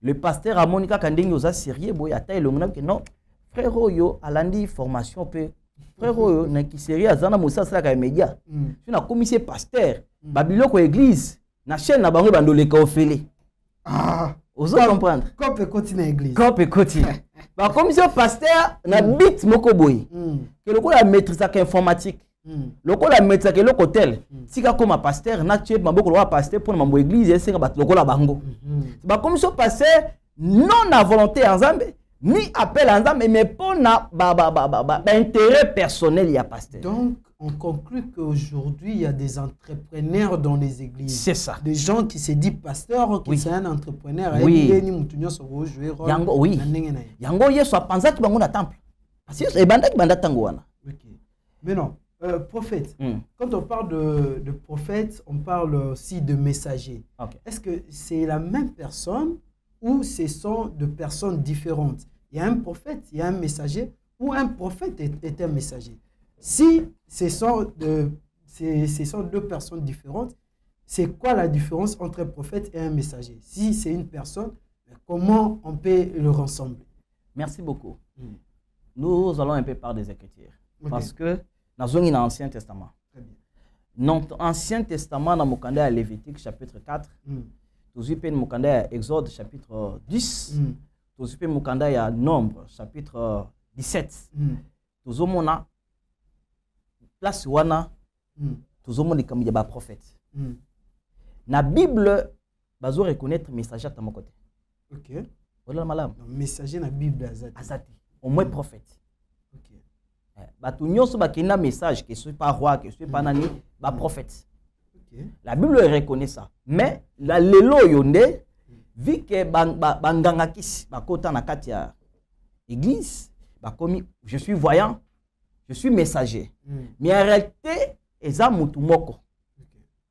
Le pasteur a Monica Kandingi aux Assyriens, boyata et le monarque non. Frère yo alandi formation pe frère yo na kiseri azana musa sala ka média tu na commissaire pasteur babiloko église na chaîne na bango bandoleka ofele ozo comprendre Quand peut continuer église quand peut continuer ba commissaire pasteur na bit moko boy que le ko la maîtrise ka informatique le ko la maîtrise ka loko tel sika comme pasteur na chef maboko lo pasteur pour mambo église esenga bat loko la bango ba commissaire pasteur non à volonté ensemble ni appel à Nzambe, mais pour intérêt personnel, il y a pasteur. Donc, on conclut qu'aujourd'hui, il y a des entrepreneurs dans les églises. C'est ça. Des gens qui se disent pasteur, qui sont un entrepreneur. Oui. Oui. Yango yeso apanza ki bango na temple. Parce que ebanda ki banda tango wana. OK. Mais non, prophète. Quand on parle de prophète, on parle aussi de messager. Okay. Est-ce que c'est la même personne ou ce sont deux personnes différentes? Il y a un prophète, il y a un messager, ou un prophète est un messager. Si ce sont deux personnes différentes, c'est quoi la différence entre un prophète et un messager? Si c'est une personne, comment on peut le rassembler? Merci beaucoup. Nous allons un peu par des Écritures. Okay. Parce que nous avons un Ancien Testament. Très bien. Notre Ancien Testament, dans le à Lévitique, chapitre 4, nous avons un Exode, chapitre 10, nous avons un Nombre, chapitre 17. Nous avons une place où nous avons des prophètes. La Bible, nous devons reconnaître le messager à mon côté. OK. Voilà, madame. Le messager dans la Bible, Azati. Au moins prophète. OK. Tout le monde qui a un message, que ce n'est pas roi, que ce n'est pas nani, prophète. Okay. La Bible reconnaît ça. Mais la lelo yonde, vu que banganga kisi, bakota na katia église, bakomi, je suis voyant, je suis messager. Mais en réalité, eza mutumoko.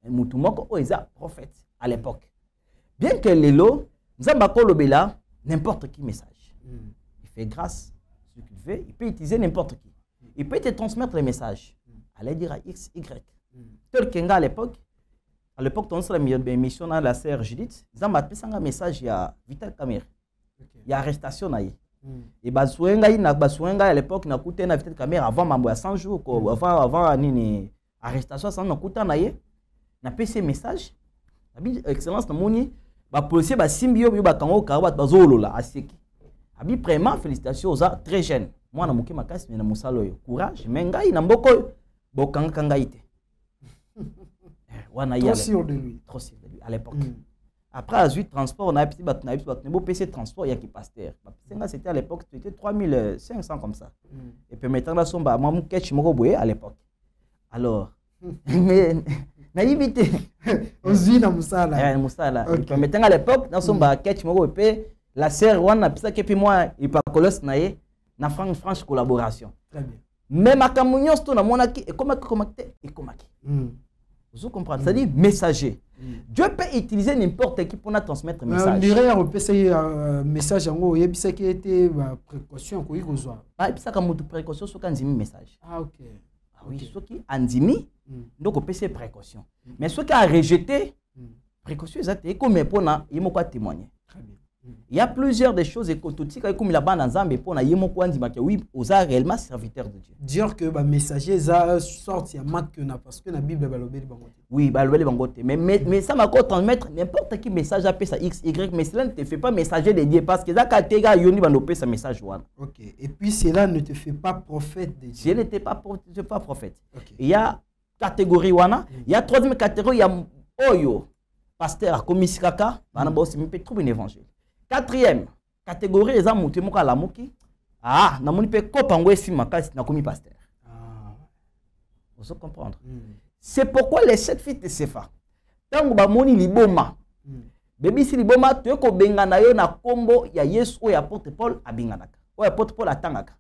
Mutumoko eza prophète à l'époque. Bien que lelo, nzamba kolobela n'importe qui message. Il fait grâce ce qu'il fait, il peut utiliser n'importe qui. Il peut te transmettre les messages. Allez dire à X, Y. Tel qu'à l'époque, on a une mission dans la sœur Judith, ils ont un message, il y a Vital Kamer. Il y a arrestation. Et à l'époque, on a écouté Vital Kamer avant 100 jours, avant l'arrestation, on a écouté un PC message. Excellence, les policiers ont simbio, ils ont vraiment félicitations aux très jeunes. Moi, je suis courage, mais je suis trop sûr de lui. Trop sûr de lui à l'époque. Après, à le transport, on a un PC transport, il y a qui pasteur. C'était à l'époque, c'était 3500 comme ça. Et puis maintenant, là, somba, moi, mon catch, à l'époque. Alors, mais, naïveté. On se vit dans Moussala. Moussala. Et puis maintenant, à l'époque, dans son catch, la serre, on a puis puis moi, il pas colosse, na franche collaboration. Très bien. Mais ma camunion, c'est un monaki, et comment vous comprenez? C'est-à-dire messager. Dieu peut utiliser n'importe qui pour transmettre un message. On dirait un message en haut, qui était précaution. Et puis ça, comme précaution, c'est un message. Ah, ok. Oui, ceux qui ont dit, donc on peut faire précaution. Mais ceux qui ont rejeté, précaution, c'est comme il y a témoigner. Très bien. Il y a plusieurs des choses et comme il y a dans Zambie pour oui, aux réellement serviteurs de Dieu. Dire que le messager ça sorti à parce que la Bible va le oui, mais ça m'a encore transmettre n'importe quel message appelé ça X, Y, mais cela ne te fait pas messager de Dieu parce que ça quand yoni va nous ce message. OK. Et puis cela ne te fait pas prophète de Dieu. Je n'étais pas prophète. Okay. Il y a catégorie wana, il y a troisième catégorie, il y a oyo pasteur comme Isikaka, on a aussi me trouver un évangile. Quatrième catégorie, les amours, la moki. Ah, na moni pe kopango si makasi na komi pasteur. Vous comprendre. C'est pourquoi les 7 filles de Sefa, tango ba moni liboma. Baby si liboma to ko benga na yo na kombo ya Yesu o ya apôtre Paul abinganaka. O ya apôtre Paul atangaka.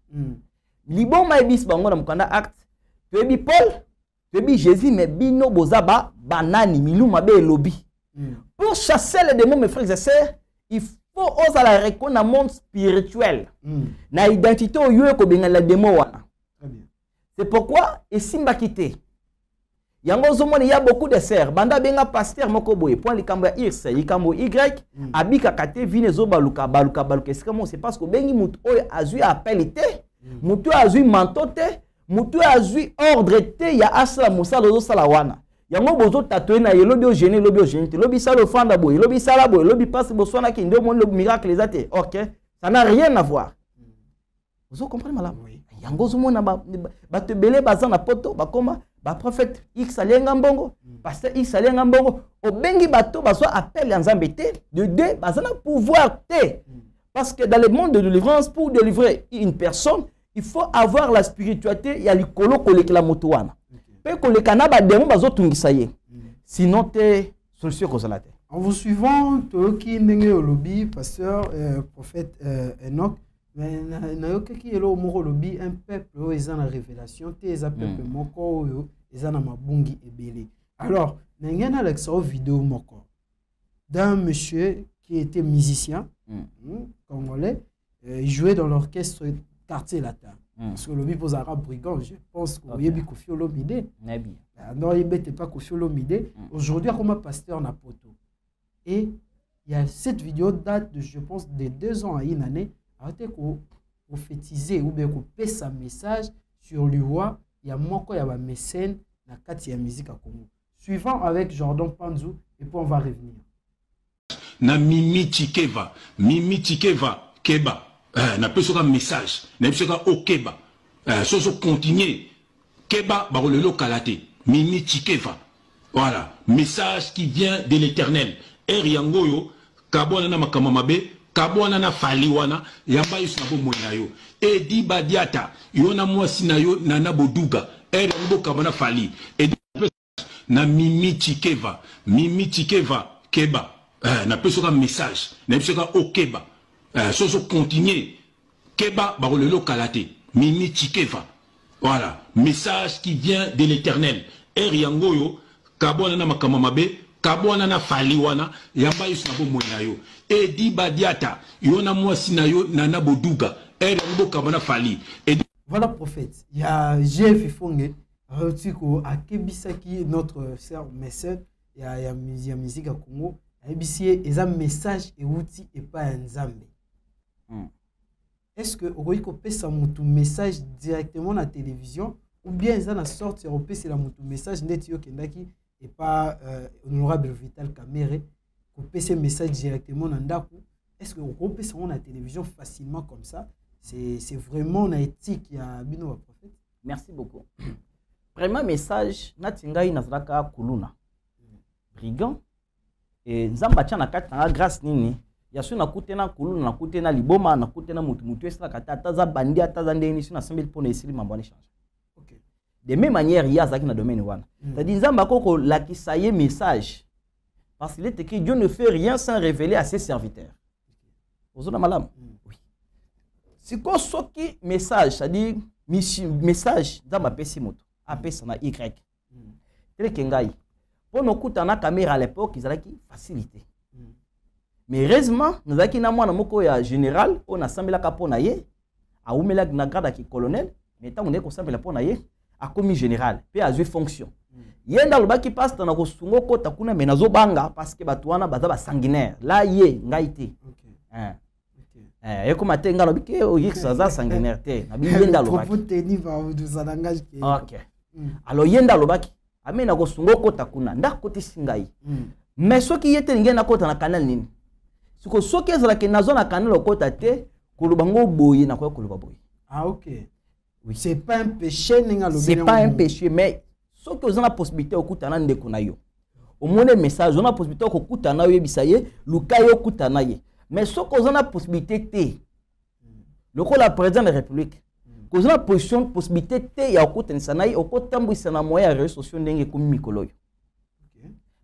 Liboma ebis bango na mukanda acte. To ebi Paul, to ebi Jésus mais bino bozaba banani miluma be lobi. Pour chasser les démons mes frères et sœurs, il faut oser la reconnaître dans le monde spirituel. Na identité au lieu ko benga la démon wana. C'est pourquoi et simba kité. Yango zomoni ya beaucoup de sœurs. Banda benga pasteur moko boye. Point likambo ya X, likambo Y, abika kate vine zo baluka. C'est parce que bengi mutu oyo azui appel te, mutu azui manto te, mutu azui ordre te ya asala musala zo sala wana. Yango bozo tatoué na yelobi o gêné lobi o gêné te lobi sala ofanda boye lobi sala boye lobi passe boswana ki ndo mon le miracle les até. OK, ça n'a rien à voir. Vous comprenez madame? Yango zomona ba te belé bazan na poto ba koma ba prophète X alenga mbongo pasteur X alenga mbongo obengi bato bazwa appel ya Nzambe te de deux bazana pouvoir te parce que dans le monde de délivrance pour délivrer une personne il faut avoir la spiritualité ya likolo kolekela moto wana pe kolekana ba demo bazotungisa ye sinon te solution kozala te. En vous suivant toki ndenge olobi pasteur prophète Enoch mais nayoki elo moko lobi un peuple oyo eza na révélation te eza peuple moko oyo eza na mabungi ebele. Alors ndenge na l'exo vidéo moko d'un monsieur qui était musicien congolais, il jouait dans l'orchestre quartier latin. Parce que lobi pose arabe brigand, je pense que yebi Koffi Olomide. Non, il n'était pas Koffi Olomide. Aujourd'hui comme pasteur na poto. Et il y a cette vidéo date de je pense de 2 ans à une année. Arrêtez qu'on prophétiser ou bien qu'on passe un message sur le roi, il y a moins qu'il y a un mécène dans la carte de musique à Congo. Suivant avec Jordan Panzou et puis on va revenir. Na Mimi Tikeva, Keba, na peut un message, na peut au Keba, so continuer, Keba, barolelo kalate, Mimi Tikeva, voilà, message qui vient de l'Éternel. Eriangoyo, Kabona na makamamabe, kabwana na faliwana yamba yusu na bomona yo e di badiata yona mwasi na yo na naboduga e ngo kabana fali e na Mimi Tikeva Keba na pesoka message na pesoka o Keba so continuer Keba barolelo kalate Mimi Tikeva, voilà, message qui vient de l'Éternel. Eriangoyo kabwana na makamamabe kabwana na faliwana yamba yusu na bomona yo e di badiata yona mwasi na yo na naboduga e ngo kabana fali et voilà prophète il y a Jeff Ifonge retiko akebisaki notre sœur Messel il y a musique à Congo abisie eza message et outil et pas un Nzambe. Est-ce que okoki pesa mutu message directement na télévision ou bien eza na sorte ya pesa la mutu message ndeti yo kendaki et pas honorable Vital Kamere pour passer message directement dans Ndaku? Est-ce que vous peut ça la télévision facilement comme ça? C'est vraiment une éthique qui a bino wa prophète. Merci beaucoup. Premier message natingai nazaka kuluna. Brigand et nzamba tia na kati na grâce nini ya so na kutena kulu na kutena liboma na kutena mutu esala kata taza bandi ataza ndeni si na sembeli pona esili mambo ni change. OK. De même manière il y a ça qui na domaine wana. C'est-à-dire nzamba koko la ki ça y est message. Parce qu'il est écrit Dieu ne fait rien sans révéler à ses serviteurs. Vous avez malam? Oui. Si quoi soki message, c'est-à-dire message dans ma PC moto, apesa na Y. Tel kengai. Pour nous couper na caméra à l'époque, ils avaient qui facilité. Mais heureusement, nous avons qui na moi na moko ya général, on a sambela kapona ye, a umela na grade ki colonel, mais tant on est comme sambela pona ye, a commis général, puis a joué fonction. Yenda loba ki passe dans ko sungo ko takuna menazo banga parce que batuana baza ba sanguinaire. Là ye ngaité. OK. Et comme atenga lobi ke o yiksa za sanguinaire te. Na bi yenda loba. Faut tenir va de ça langage qui. OK. Alors yenda loba ki amena ko sungo ko takuna nda ko tisingai. Mais soki yete ngena ko na canal nini. Siko soki ezala ke nazo na canal ko tate ko lubango boye na ko luba boye. Ah OK. Oui, c'est pas un péché ninga lobi. C'est pas un péché mais ce que vous avez la possibilité au kutana ndeko na yo. Au moins le message, on a la possibilité au kutana yo bisaye, lukayo kutana ye. Mais ce que vous avez la possibilité té. Le ko la président de la République. Que vous avez la possibilité té ya kutana sanayi au kotambu sana moya réseaux sociaux ndenge comme mikolo yo.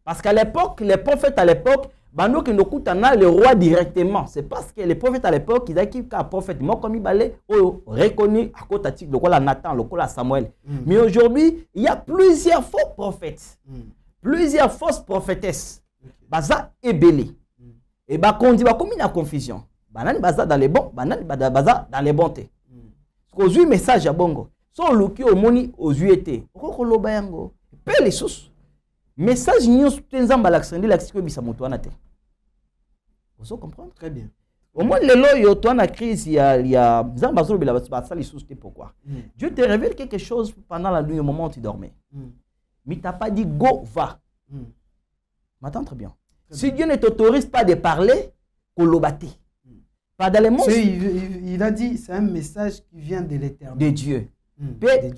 Parce qu'à l'époque, les prophètes à l'époque, bando qui nous kutana le roi directement. C'est parce que les prophètes à l'époque, ils avaient un prophète moi comme il balait reconnu à côté de le la Nathan, le la Samuel. Mais aujourd'hui, il y a plusieurs faux prophètes. Plusieurs fausses prophétesses. Baza et belé. Et bah qu'on dit bah comme une confusion. Banani baza dans les bons, banani baza dans les bontés. Parce que message à bongo. Son loki au moni aux UET. Oko loba yango. Pe les sous. Message nyon tenzamba l'accent de l'accent bisa moto anate. Vous comprenez? Très bien. Au moins le loyo toi na crise il y a zamba zo bila ba ça les sous pourquoi? Dieu te révèle quelque chose pendant la nuit au moment où tu dormais. Mais t'as pas dit go va. M'attends très bien. Si Dieu ne t'autorise pas de parler, kolobate. Pas dans les mots. Il a dit c'est un message qui vient de l'Éternel. De Dieu.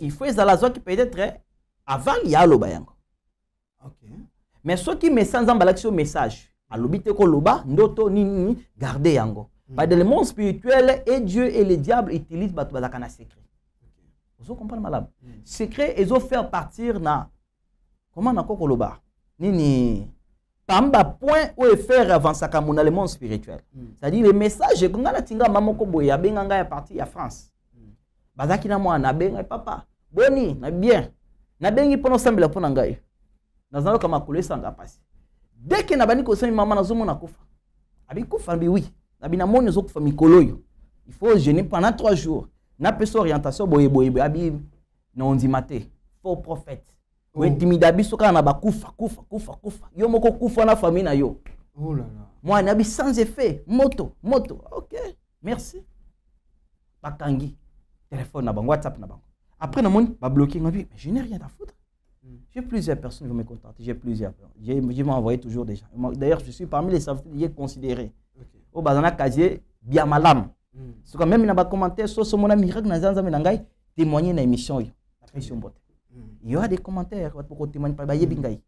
Il faut ça la qui peut-être avant il y a lobayango. OK. Mais ceux qui me sans embalaction message, à l'obité koloba, ndoto ni garder yango. Pas dans le monde spirituel et Dieu et le diable utilisent batubazakana secret. Vous comprenez malade? Secret ils ont fait partir na comment na koloba nini tamba point où faire avancer comme dans le monde spirituel. C'est-à-dire les messages que ngana tinga mamoko boya benganga ya parti ya France. Bazaki na moi na benga papa. Boni na bien. Na bengi pono sambela pona ngai. Nazalo kama kulesa nga pasi. Dès que nabani ko sami mama nazomo na kufa. Abi kufa bi oui. Nabi na moni zo kufa mikoloyo. Il faut jeûner pendant 3 jours. Na peso orientation boye abi non dimate. Faux prophète. Ou intimida biso kana na ba kufa. Yo moko kufa na famille na yo. Oh là là. Moi nabi sans effet, moto. OK. Merci. Bakangi. Téléphone na bango, WhatsApp na bango. Après na moni ba bloquer ngabi, mais je n'ai rien à foutre. J'ai plusieurs personnes qui vont me contacter. J'ai plusieurs. Je m'ai envoyé toujours des gens. D'ailleurs, je suis parmi les serviteurs considérés. Au Bazana Kazier, bien malam. C'est quand même, il y a des commentaires sur ce mon miracle dans témoigner dans l'émission. Il y aura des commentaires pour témoigner par Bayebingaï.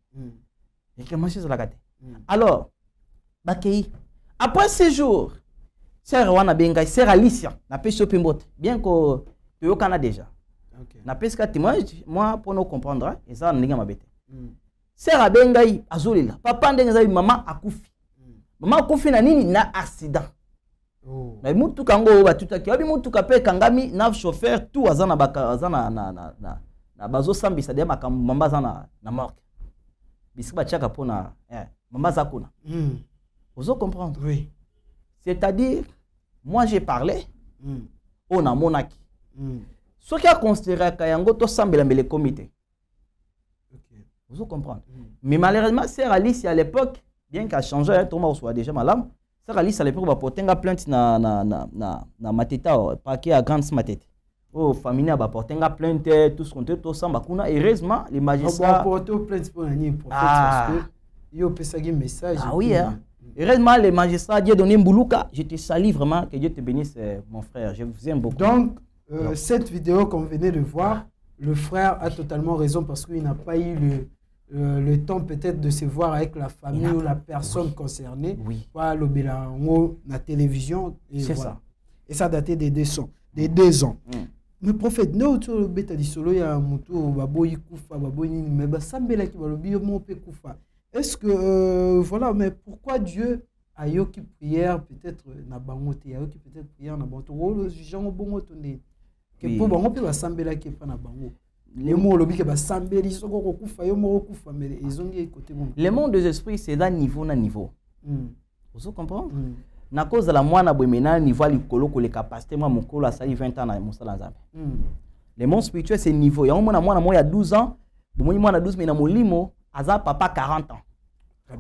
Alors, après ces jours, c'est Rwanda Bengaï, c'est Alicia, n'a pas chopé bien que tu es au Canada déjà. Na pesca témoignage moi pour nous comprendre et ça ndinga mabete. Sera bengai azolila. Papa ndenga za maman akufi. Maman akufi na nini na accident. Oh. Na mutu kango batuta ki abi mutu kape kangami na chauffeur tout azana baka azana na bazo sambisa de makamamba zana na morgue. Bisika chaka pona mama za kuna. Vous comprendre? Oui. C'est-à-dire moi j'ai parlé on a monaki. Ce qui a considéré Kayango, tout semble le comité. Vous comprenez? Mais malheureusement, c'est Alice à l'époque, bien qu'elle a changé, Thomas soit déjà malade. C'est Alice à l'époque, va porter une plainte na mateta, pas qu'il y a grande matete. Oh, famille va porter une plainte, tout ce qu'on te tout ça, bakuna. Heureusement, les magistrats. On va porter plainte pour un prophète parce que il y a un message. Ah oui, hein. Heureusement, les magistrats, Dieu donné Mboulouka. Je te salue vraiment, que Dieu te bénisse, mon frère. Je vous aime beaucoup. Donc, cette vidéo qu'on venait de voir, le frère a totalement raison parce qu'il n'a pas eu le temps peut-être de se voir avec la famille ou la personne concernée. Oui. Voilà, le bilan, la télévision. C'est voilà. ça. Et ça datait des 2 ans. Mais prophète, nous, tu as dit solo, il y a un mouton, baboyi koufa, baboyi nini, mais basambela qui va le bio mon pe koufa. Est-ce que, voilà, mais pourquoi Dieu a eu qui prière peut-être na bangote, a eu qui peut-être prière na bangote, ou les gens ont bon tourné. Que pour bangote, basambela qui pas na bangote. Les mots, le bique basambeli, ils sont au koufa, ils sont koufa, mais ils ont des côtés bon. Le monde des esprits, c'est d'un niveau na niveau. Vous comprenez? Na cause de la moine boimena niveau likolo ko les capacités moi mokolo asali 20 ans na mosala nzambe. Le monde spirituel c'est niveau. Ya mona mwana moya 12 ans, bomoni mwana 12 mais na molimo aza papa 40 ans.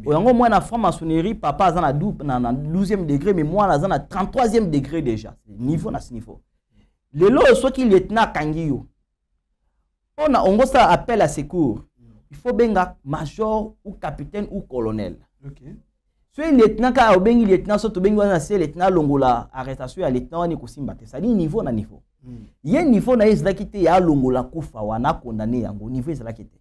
Oyango mwana franc-maçonnerie papa aza na 12e degré mais moi aza na 33e degré déjà. Niveau na ce niveau. Lelo so ki lieutenant kangiyo. On a ongo ça appel à secours. Il faut benga major ou capitaine ou colonel. OK. Soit lieutenant ka obengi lieutenant so to bengi wana c'est lieutenant longola arrestation ya lieutenant ni kosimba te. Ça dit niveau na niveau. Il y a niveau na ezala kite ya longola kufa wana condamné yango niveau ezala kite.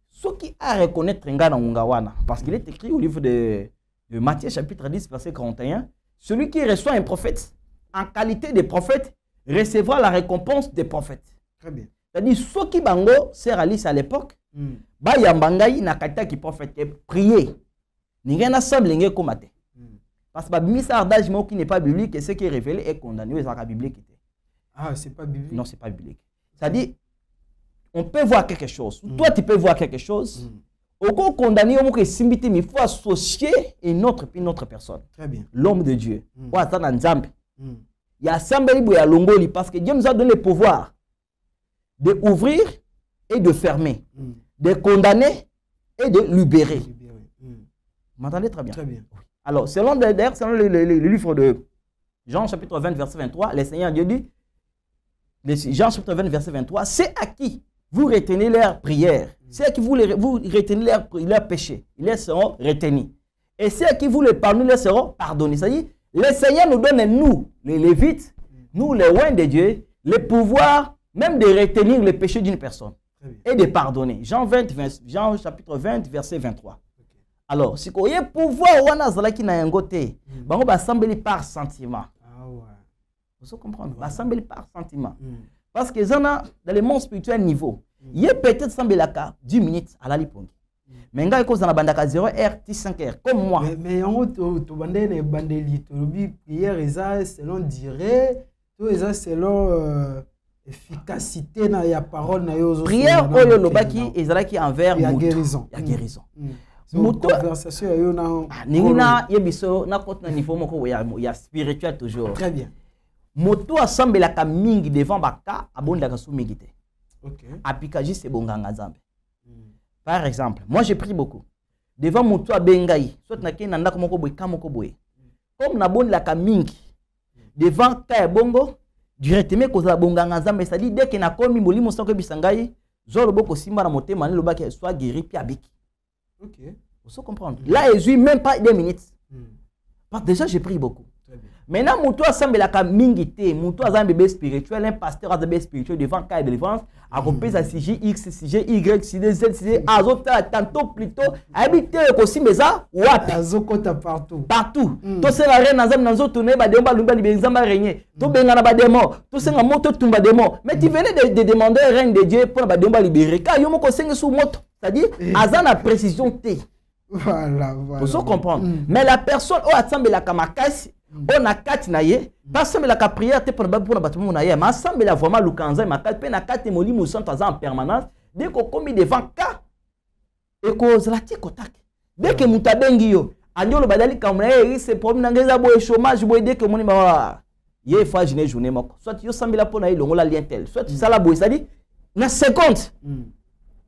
Ce qui a reconnaître nga na ngunga wana parce qu'il est écrit au livre de Matthieu chapitre 10 verset 41, celui qui reçoit un prophète en qualité de prophète recevra la récompense des prophètes. Très bien. C'est-à-dire ce qui bango sert Alice à l'époque, ba yambangai na kata ki prophète prier. N'ingé na sablenge komate. Parce que babimisa ardage qui n'est pas biblique et ce qui est révélé est condamné aux biblique. Ah, c'est pas biblique. Non, c'est pas biblique. C'est-à-dire on peut voir quelque chose. Toi tu peux voir quelque chose. Au coup condamné au que simbité mais il faut associer une autre personne. Très bien. L'homme de Dieu. Ou attendre nzambe. Il y a sambeli boya longoli parce que Dieu nous a donné le pouvoir de ouvrir et de fermer, de condamner et de libérer. Vous m'entendez très bien? Très bien. Alors, selon le livre de Jean chapitre 20, verset 23, le Seigneur Dieu dit, Jean chapitre 20, verset 23, c'est à qui vous retenez leur prière, c'est à qui vous retenez leur péché, ils les seront retenus. Et c'est à qui vous les pardonnez, ils les seront pardonnés. C'est-à-dire, le Seigneur nous donne, nous, les Lévites, nous, les rois de Dieu, le pouvoir même de retenir le péché d'une personne et de pardonner. Jean chapitre 20, verset 23. Alors, si vous avez pouvoir, vous avez assemblé par sentiment. Vous comprenez? Vous assemblé par sentiment. Parce que dans le monde spirituel niveau, il y a peut-être 10 minutes à la lipongi. Mais il y a 0h, 5h, comme moi. Mais en haut, tu prière selon durée, selon efficacité na ya parole na yo. Prière oyo lobaki ezalaki envers la guérison. La guérison. Moto conversation yo na ningina yebiso na côté na niveau moko ya spirituel toujours. Très bien. Moto assemble ka mingi devant baka abonda ka sou mingi te. OK. Apika juste bonganga nzambe. Par exemple, moi j'ai pris beaucoup devant moto abengai, soit na kena ndako moko boy kamoko boy. Comme na bonda ka mingi devant ka bongo directement koza bonganga nzambe, c'est-à-dire dès que na komi molimo soko bisangai zolo boko simba na motema ni lobaki soit guéri puis abiki. OK. Vous comprenez? Là il même pas 2 minutes. Parce que déjà j'ai pris beaucoup. Maintenant muto assemble la mingi te, muto azan bébé spirituel, un pasteur azan bébé spirituel devant cas de délivrance, accompagné sa CG X, CG Y, CG Z, CG azota tantôt plutôt habité ko simeza wapi azokota partout. Partout. To se la reine azam nanzo tourner ba demba lumba libenzamba régner. To benga na ba démon, to se nga moto tumba démon. Mais tu venais de demander reine de Dieu pour ba demba libérer. Ka yo moko senga sous moto. C'est-à-dire azan la précision te. Voilà. Vous comprenez? Mais la personne au assemble la kamakasi on a quatre naie, pas seulement la prière te pour na bâtiment naie, mais ensemble la vraiment lukanza ma quatre pe na quatre moli mo sont en permanence dès qu'on commis devant ka et ko zalati kotak dès que mutabengi yo anyolo badali kamna c'est problème ngeza boy chômage boy dès que moni ba ye fa journée moko soit yo sambila pour na longola lien tel soit ça la boy ça dit na 50.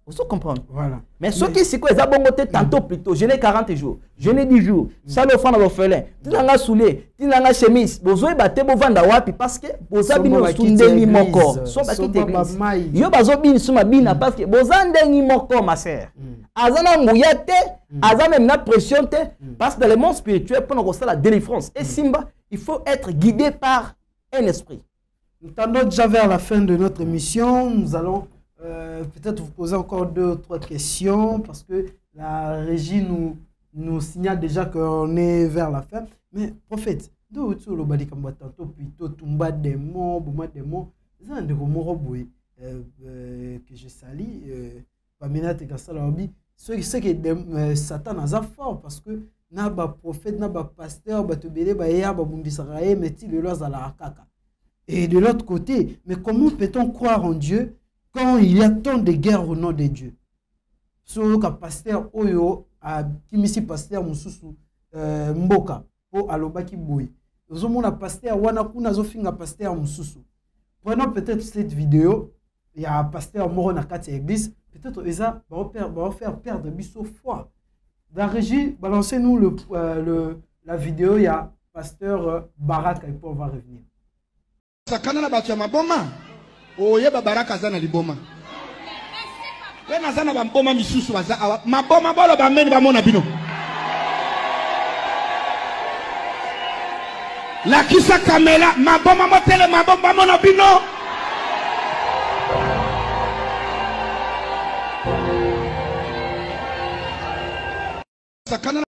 Vous comprenez? Voilà. Mais ce qui c'est quoi, ils ont tantôt plutôt, je n'ai 40 jours, je n'ai 10 jours, ça le fond à l'orphelin, tu n'as pas soulé, tu n'as pas chemise, vous avez battu vos ventes à wapi parce que vous avez mis sous demi moko, soit battu d'église. Yo bazo bin suma bina parce que vous avez demi moko ma sœur. Azana mouyate, azana même na pression te, parce que dans le monde spirituel pour nous la délivrance et Simba, il faut être guidé par un esprit. Nous tendons déjà vers la fin de notre émission, nous allons peut-être vous poser encore 2 ou 3 questions parce que la régie nous signale déjà qu'on est vers la fin. Mais prophète, d'où tu le badi comme tantôt plutôt tumba des mots, bouma des mots, c'est un de gros que je salis. Pamina te kasala obi. Ce que Satan a fort parce que na ba prophète, na ba pasteur, ba tobele ba ya ba bundisaraye meti le lois à la kaka. Et de l'autre côté, mais comment peut-on croire en Dieu quand il y a tant de guerres au nom de Dieu? Sur le pasteur Oyo, à Kimisi pasteur Mususu Mboka, au Alobaki Boy. Nous avons un pasteur Wanakuna Zofinga pasteur Mususu. Prenons peut-être cette vidéo, il y a un pasteur Moro Nakati Église, peut-être ça va faire perdre biso foi. Dans la régie, balancez-nous la vidéo, il y a pasteur Baraka et on va revenir. Sakana na batu ya maboma oyeba baraka za na liboma we naza na bamboma misusu baza awa maboma bolo bameni bamona bino lakisa kamela maboma motele maboma bamona bino sakana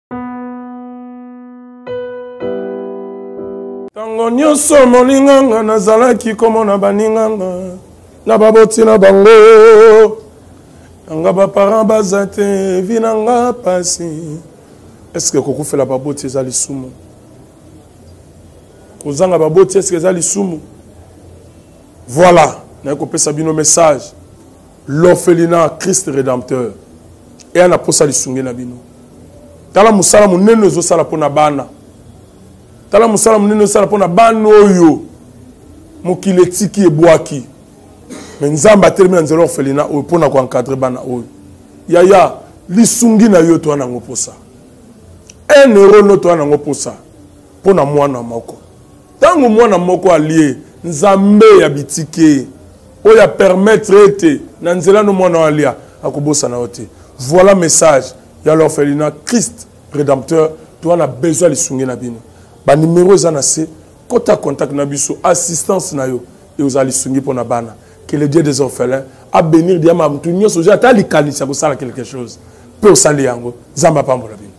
tango nyonso molinganga nazalaki komona baninganga na baboti na bango nanga baparent baza te vi nanga pasi eske kokufela baboti eza lisumu kozanga baboti eske eza lisumu voilà naye kopesa bino message l'orphelinat Christ rédempteur e ana posa lisunge na bino tala musala munene ezosala mpo na bana tala musala munene osala pona bana oyo mokili etiki ebwaki me nzambe atelemi na nzela orphelina oyo mpona koencadre bana oyo yaya lisungi na yo toa nango posa 1 euro no toa nango posa mpona mwana moko ntango mwana moko alie nzambe ya bitike oyo apermettre ete na nzela no mwana alia akobosana yo te voilà message ya l'orphelinat Christ rédempteur toa na besoin lisungi na bino ba numéro eza na se kota contact na biso assistance na yo et aux alisungi pour na bana que le Dieu des orphelins a bénir diama mtu nyoso ja ta likanisa ko sala quelque chose peut sali yango zamba pambola bino.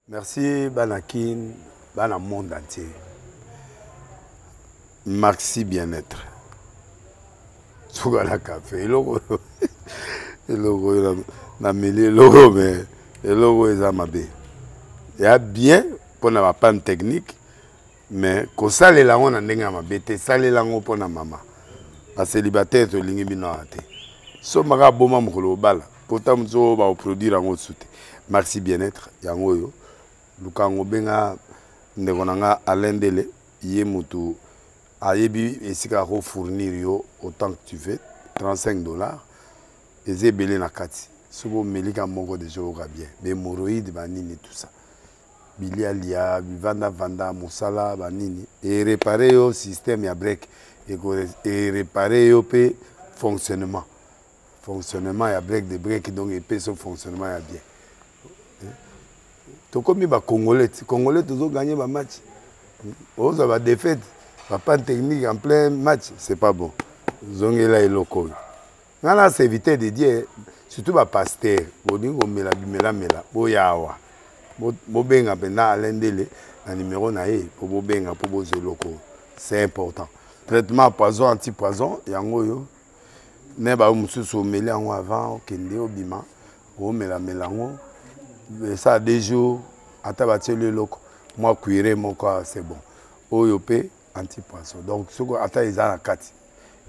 Merci Banakin, Bana monde entier. Maxi bien-être. Sougala café, logo na mêlé logo mais logo est amabé. Il y a bien pour na panne technique mais ko sale la on ndenga mabete sale la ngo pona mama. Ba célibataire to lingi bino ate. So maka boma mukolo bala. Pourtant mzo ba produire ngo soute. Maxi bien-être yango yo. Lukango benga ndekonanga alendele ye mutu ayebi esika ko fournir yo autant que tu veux $35 et belé na kati sobo melika moko de jour bien mais hémorroïdes banini tout ça bilia lia vanda musala banini et réparer yo système ya break et réparer yo pe fonctionnement ya break de break donc et pe son fonctionnement ya bien to comme ba congolais toujours gagner ba match on va défaite pas technique en plein match, c'est pas bon. Zongela et loco. On a évité de dire, surtout les pasteurs, mela, boyawa. Bobenga pena alendele, un numéro nae, pour bobenga, pour boze loco. C'est important. Traitement poison, anti-poison, yango yo. Neba mususu mele yango avant, kende obima, o mela melango. Ça a 2 jours, atabati le loco. Moi, cuire mon corps, c'est bon. Oyope. Anti-poisson. Donc, ce qu'on attend, ils ont la carte.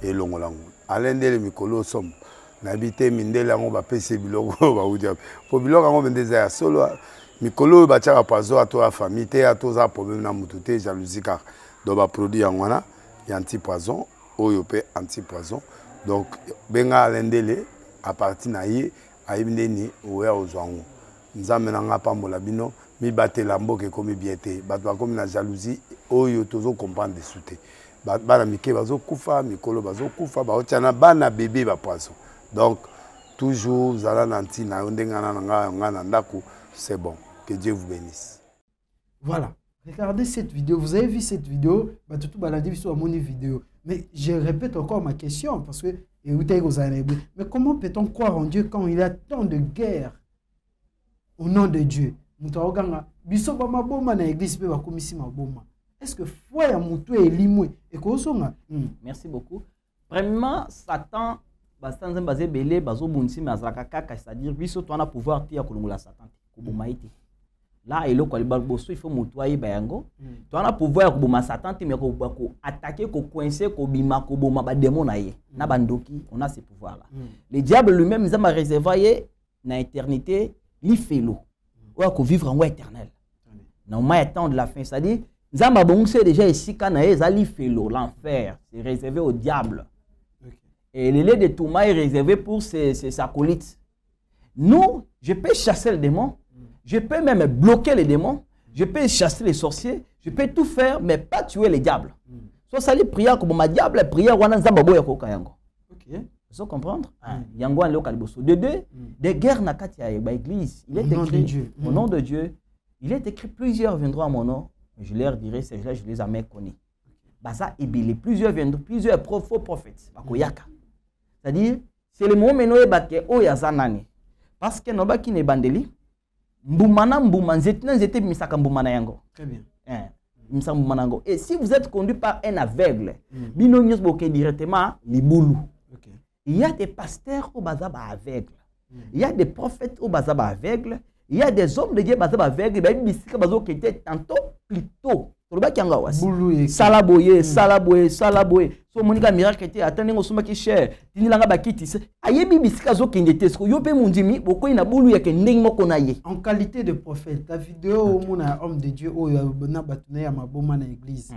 Et l'on l'a. Alain Dele Mikolo somme. N'habité Mindele on va payer bilogo. Pour bilogo on va dire solo. Mikolo va tirer poisson à toi famille, à toi ça problème na mututé jalousie car donc va produire en wana y anti-poison, oyopé anti-poison. Donc benga Alain Dele à partir naïe aïmdeni oué aux ango. Nous amenons pambola bino mi batte lambo ke comme biété. Batwa comme la jalousie. Oyo tozo comprendre de souté bana mike bazo kufa mikolo bazo kufa ba otiana bana bébé ba poisson donc toujours zala nanti na ndenga na ndako c'est bon Que Dieu vous bénisse. Voilà. Regardez cette vidéo. Vous avez vu cette vidéo. Vidéo. Mais je répète encore ma question parce que mais comment peut-on croire en Dieu quand il y a tant de guerres au nom de Dieu? Est-ce que foi ya mutu elimwe et kosonga? Merci beaucoup. Premièrement, Satan bastanze basé belé bazo bunsi mazaka kaka, c'est-à-dire biso to na pouvoir tia kolongola Satan ko bomaiti. Là il faut mutu ayi bayango. To na pouvoir ko boma Satan mais ko attaquer ko coincer ko bima ko boma ba démon na ye. Na bandoki, on a ces pouvoirs là. Le diable lui-même il a réservé na éternité li felo. Ou ko vivre en éternel. Non mais temps de la fin, c'est-à-dire Zamba Bongse déjà ici quand l'enfer, c'est réservé au diable. Et le lait de Touma est réservé pour ses acolytes. Nous, je peux chasser le démon, je peux même bloquer les démons, je peux chasser les sorciers, je peux tout faire, mais pas tuer les diables. So ça les prières comme ma diable, prière wana Zamba Boya Koka Yango. Ok. Vous comprendre? Yango en Lokaliboso. De deux, des guerres na katia église. Il est écrit au nom de Dieu. Il est écrit plusieurs viendront à mon nom. Je leur dirai, c'est là, je les ai jamais connus. Baza Ebele, plusieurs faux prophètes. C'est-à-dire, c'est le moment où il y a Zanani. Parce que nous qui ne bandeli, Mboumana, Nzete, Misaka Mboumana Yango. Très bien. Et si vous êtes conduit par un aveugle, Bino News Boké directement, Liboulou. Il y a des pasteurs au Bazaba aveugle. Il y a des prophètes au Bazaba aveugle. Il y a des hommes de Dieu aveugles, qui étaient tantôt plutôt. Salaboye. So monika miracle était attendez ngo soma ki cher. Tini langa bakiti. Ayebi bisika zo kindete sko yo pe mundimi boko ina bulu ya kendeng moko na ye. En qualité de prophète, ta vidéo au mona homme de Dieu o ya na batuna ya maboma na église.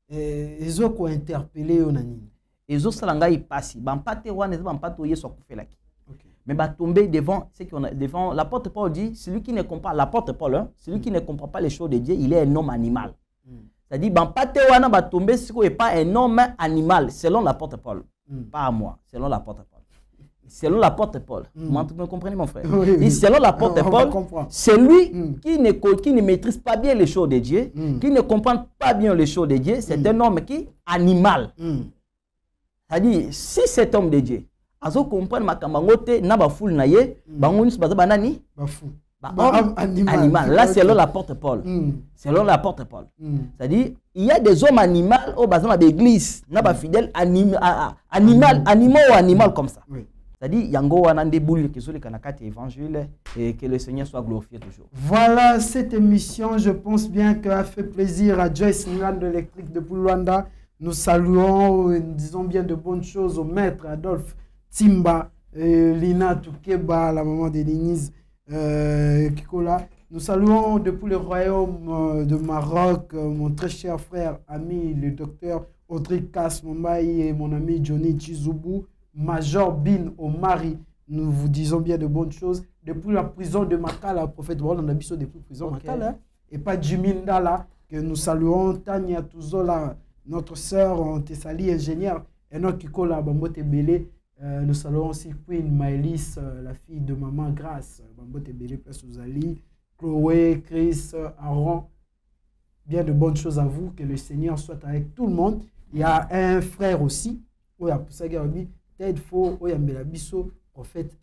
Ezo ko interpeller yo na nini. Ezo salanga ipasi. Bampate wana ezo bampate yeso kufelaki. Mais va tomber devant ce qu'on a devant l'apôtre Paul dit celui qui ne comprend l'apôtre Paul celui qui ne comprend pas les choses de Dieu il est un homme animal. C'est-à-dire ban pate wana va tomber ce qui est pas un homme animal selon l'apôtre Paul. Pas à moi, selon l'apôtre Paul. Selon l'apôtre Paul. Vous comprenez mon frère? Et selon l'apôtre Paul, celui qui ne maîtrise pas bien les choses de Dieu, qui ne comprend pas bien les choses de Dieu, c'est un homme qui est animal. C'est-à-dire si cet homme de Dieu azo comprendre makamangote na ba foule na ye bangonis baza banani ba fou animal là selon l'apôtre Paul selon l'apôtre Paul c'est-à-dire il y a des hommes animaux au bazin de l'église na ba fidèle animal comme ça c'est-à-dire yango wana ndebouli ke zoli kanakati évangile et que le Seigneur soit glorifié toujours. Voilà, cette émission je pense bien qu'elle a fait plaisir à Joyce Nilan de l'électrique de Luanda. Nous saluons, nous disons bien de bonnes choses au maître Adolphe Timba, Lina Toukeba, la maman de Denise Kikola. Nous saluons depuis le royaume de Maroc mon très cher frère, ami, le docteur Audrey Kass Mombaï et mon ami Johnny Chizoubou, Major Bin Omari. Nous vous disons bien de bonnes choses. Depuis la prison de Makala, prophète Baron, on a depuis la prison de Makala, et pas Jimindala, que nous saluons, Tania Touzola, notre sœur en Thessalie, ingénieure, Enoch Kikola, Bambote Belé. Nous saluons aussi Queen Maëlys, la fille de Maman Grâce, Bambote Belé, Place Ouzali, Chloé, Chris, Aaron. Bien de bonnes choses à vous, que le Seigneur soit avec tout le monde. Il y a un frère aussi, Ted Fo, Oyambelabiso, prophète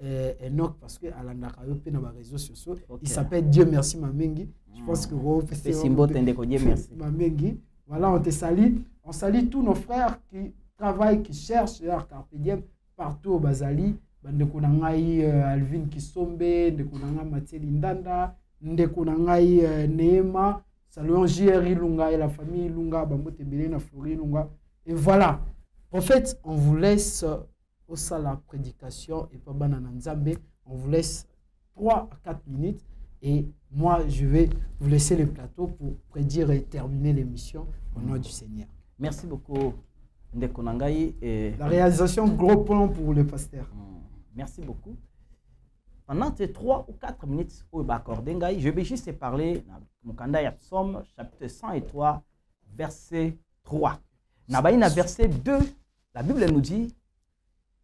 Enoch, parce que Alandaka Yope dans les réseaux sociaux, il s'appelle Dieu merci Mamengi. Je pense que vous faites Dieu merci. Mamengi. Voilà, on te salue. On salue tous nos frères qui travaillent, qui cherchent leur carpe diem partout au Bazali. Ndekunangai Alvin Kisombe, Ndekunangai Mathieu Lindanda, Ndekunangai Neema. Saluons JRI Lunga et la famille Lunga, Bambote Belena, Flori Lunga. Et voilà. En fait, on vous laisse au sein de la prédication et pas Banana Nzambe. On vous laisse 3 à 4 minutes. Et moi, je vais vous laisser le plateau pour prédire et terminer l'émission au nom du Seigneur. Merci beaucoup, Ndekonangai. La réalisation, gros plan pour le pasteur. Merci beaucoup. Pendant ces 3 ou 4 minutes, je vais juste parler de Psaume chapitre 103, verset 3. Dans verset 2, la Bible nous dit,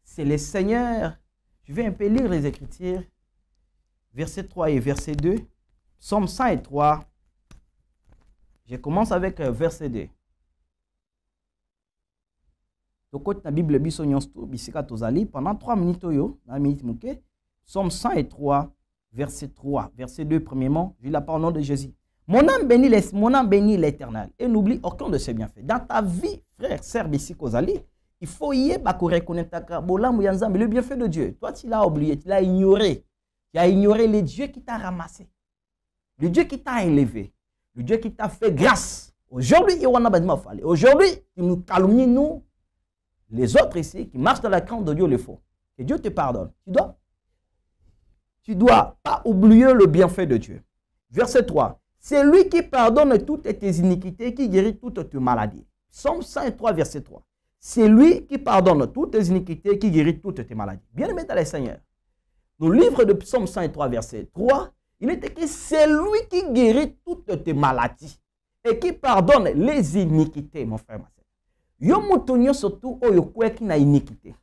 c'est le Seigneur. Je vais un peu lire les Écritures. Verset 3 et verset 2. Psaume 103. Je commence avec verset 2. Tokot na Bible biso nyonso bisika tozali pendant 3 minutes oyo, na minute muke. Psaume 103 verset 3, verset 2 premièrement, je la parle au nom de Jésus. Mon âme bénit l'Éternel et n'oublie aucun de ses bienfaits. Dans ta vie, frère, sœur bisika ozali, il faut y reconnaître le bienfait de Dieu. Toi, tu l'as oublié, tu l'as ignoré. Tu as ignoré le Dieu qui t'a ramassé, le Dieu qui t'a élevé, le Dieu qui t'a fait grâce. Aujourd'hui, tu nous calomnies, nous, les autres ici, qui marchent dans la crainte de Dieu, le faux. Que Dieu te pardonne. Tu dois pas oublier le bienfait de Dieu. Verset 3. C'est lui qui pardonne toutes tes iniquités, qui guérit toutes tes maladies. Psaume 103, verset 3. C'est lui qui pardonne toutes tes iniquités, qui guérit toutes tes maladies. Bien-aimé dans le Seigneur, dans le livre de Psaume 103, verset 3, il est écrit, c'est lui qui guérit toutes tes maladies et qui pardonne les iniquités, mon frère, ma soeur. Yo mutonyo surtout oyo kweki na iniquité.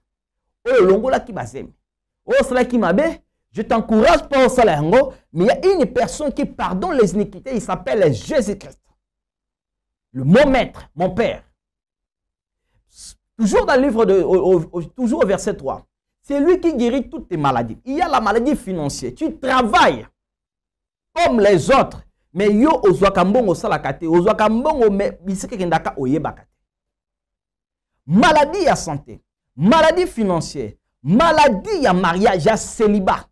Oyo longola ki bazeme. Oyo sala ki mabe, je t'encourage pas au salaire, mais il y a une personne qui pardonne les iniquités, il s'appelle Jésus-Christ. Le mon maître, mon père. Toujours dans le livre toujours au verset 3. C'est lui qui guérit toutes tes maladies. Il y a la maladie financière. Tu travailles comme les autres, mais yo ozwakambongo salakate, ozwakambongo me biseke kendaka oyebakate. Maladie à santé, maladie financière, maladie à mariage, à célibat.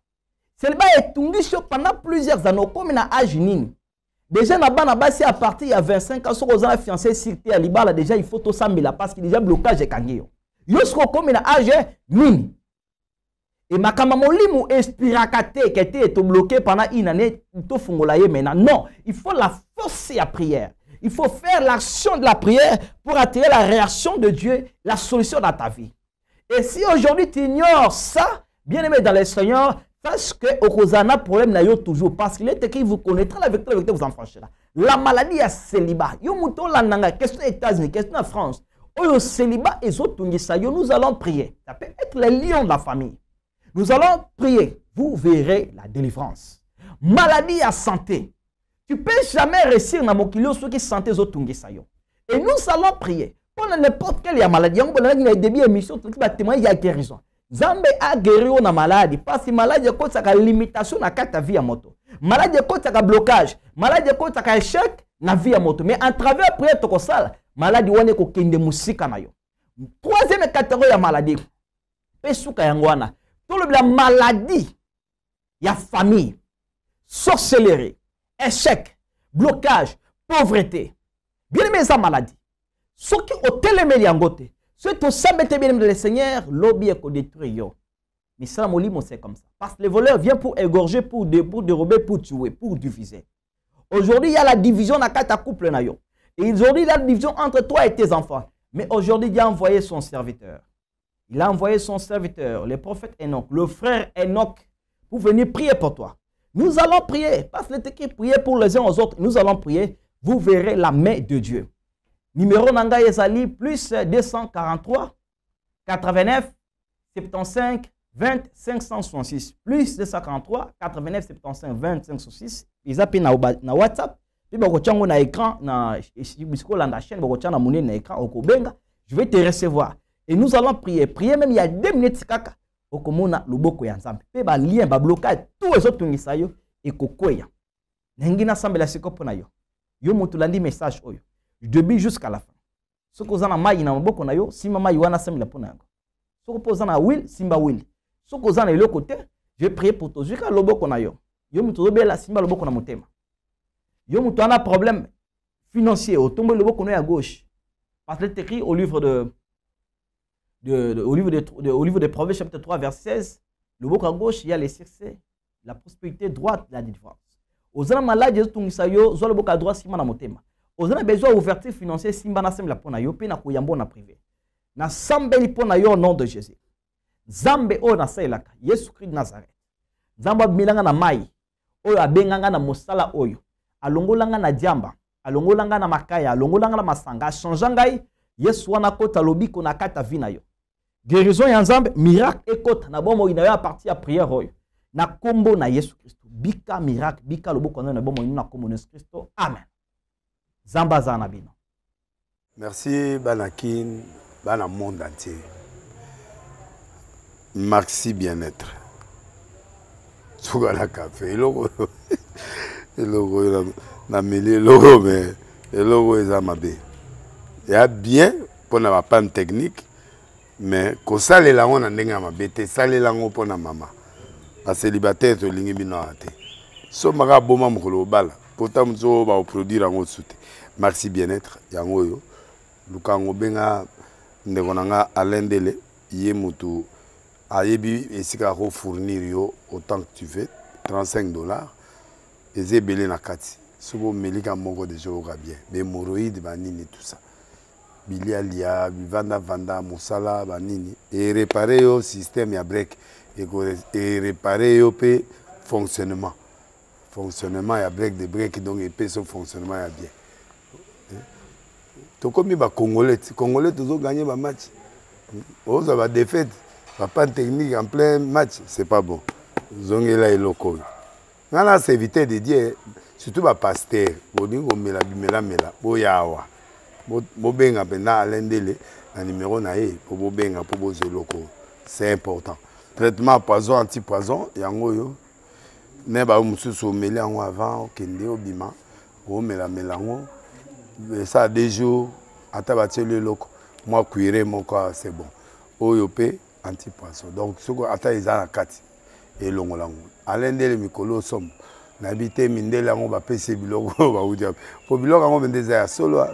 Célibat est tombé pendant plusieurs années, comme à âge nini. Déjà, à partir de 25 ans, si vous avez fiancé cirté à Libala, déjà, il faut tout ça, parce qu'il y a déjà blocage de Kangyo. Yosko comme à âge nini. Et ma kamamolimu espirakate qui a été bloqué pendant une année, tout fungolaye maintenant. Non, il faut la forcer à prière. Il faut faire l'action de la prière pour attirer la réaction de Dieu, la solution dans ta vie. Et si aujourd'hui tu ignores ça, bien aimé dans le Seigneur, sache que Okozana problème n'a yo toujours. Parce qu'il est écrit, vous connaîtrez la vérité, vous en franchez là. La maladie à célibat. Yo mouton la nanga, question des États-Unis, question de France. Au célibat et autres, nous allons prier. Ça peut être les lions de la famille. Nous allons prier. Vous verrez la délivrance. Maladie à santé. Tu ne peux jamais réussir dans mon kilo ceux qui sentent les autres. Et nous allons prier. Pour n'importe quelle maladie, on a une début émission, il y a guérison. Zambe a guéri la maladie. Parce que la maladie a une limitation dans ta vie à moto. La maladie a un blocage. La maladie a un échec dans la vie à moto. Mais en travers de prière, la maladie a une musique. Troisième catégorie de maladie. La maladie, il y a famille, sorcellerie, échec, blocage, pauvreté. Bien aimé sa maladie. Ce qui est au téléméliangote, ce qui est bien aimé le Seigneur, l'objet est détruit. Mais ça, c'est comme ça. Parce que les voleurs viennent pour égorger, pour dérober, pour tuer, pour diviser. Aujourd'hui, il y a la division dans ta couple. Et aujourd'hui, il y a la division entre toi et tes enfants. Mais aujourd'hui, il a envoyé son serviteur. Il a envoyé son serviteur, le prophète Enoch, le frère Enoch, pour venir prier pour toi. Nous allons prier, parce que l'été prier pour les uns aux autres, nous allons prier, vous verrez la main de Dieu. Numéro Nanga Yezali, plus 243, 89, 75, 20, 566. Plus 243, 89, 75, 20, 566. Ils appellent na WhatsApp. Puis vous na écran, na chaîne, na écran, je vais te recevoir. Et nous allons prier. Prier même il y a 2 minutes kaka. Okomona luboko ya nzambe. Pe ba lien ba blocage tous les autres ngisa yo et kokoya. Nengina sambe la sikopo na yo. Yo mutu landi message oyo. Du début jusqu'à la fin. Soko zana mai na maboko na yo, simba mai wana sambe la pona yango. Soko pozana will, simba will. Soko zana le côté, je vais prier pour toi. Jusqu'à loboko na yo. Yo mutu obela simba loboko na motema. Yo mutu ana problème financier, au tombe loboko na ya gauche. Parce que c'est écrit au livre au livre de Proverbes chapitre 3 verset 16, le bok à gauche il y a les succès, la prospérité, droite, la délivrance. Aux ans malades, le bok à droite simba na motema. Aux ans besoin d'ouverture financière simba na sem la pona yo pe na kuyambo na privé. Na sambeli pona yo au nom de Jésus. Zambe o na sailaka, Yesu Christ de Nazareth. Zamba milanga na mai, oyo abenganga na mosala oyo. Alongolanga na diamba, alongolanga na makaya, alongolanga na masanga, changeangai Yesu wana kota lobiko na kata vina yo. Guérison ya nzambe, miracle et kota na bomo inayo a partir à prière oyo. Na kombo na Yesu Christ. bika miracle bika loboko na bon na komona Christo amen zamba za na bino. Merci Banakin bana monde entier. Merci bien-être. Sougala café logo na meli logo mais logo ezamabe. Ya bien pour na panne technique mais ko sale la on ndenge mabe te sale la ngo pona mama. Ba célibataire to lingi bino ate. So maka boma mukolo bala. Pourtant mzo ba produire ngo soute. Merci bien-être yango yo. Lukango benga ndekonanga alendele ye mutu ayebi esika ko fournir yo autant que tu veux $35 ezebele na kati sobo melika moko de jour bien be moroïde banini tout ça bilia lia vanda musala banini et réparer yo système ya break et réparer yo pe fonctionnement ya break de break donc et pe son fonctionnement ya bien. To comme ba congolais toujours gagner ba match. On va défaite, pas de technique en plein match, c'est pas bon. Zongela et loco. Nana c'est éviter de dire surtout ba pasteur, bodingo mela boyawa. Bo benga pena alendele na numéro na e pour bo benga pour bo loco. C'est important. Traitement poison anti-poison yango yo. Ne ba mususu meli yango avant kende obima. O melango. Ça a des jours, à tabater le loco, moi cuiré mon corps, c'est bon. Oyopé, anti-poisson. Donc, ce qu'on attend, ils ont la carte. Et l'on l'a. Alain de Mikolo somme. N'habité Mindela, on va payer Biloko, on va vous dire. Pour Biloko, on va dire solo.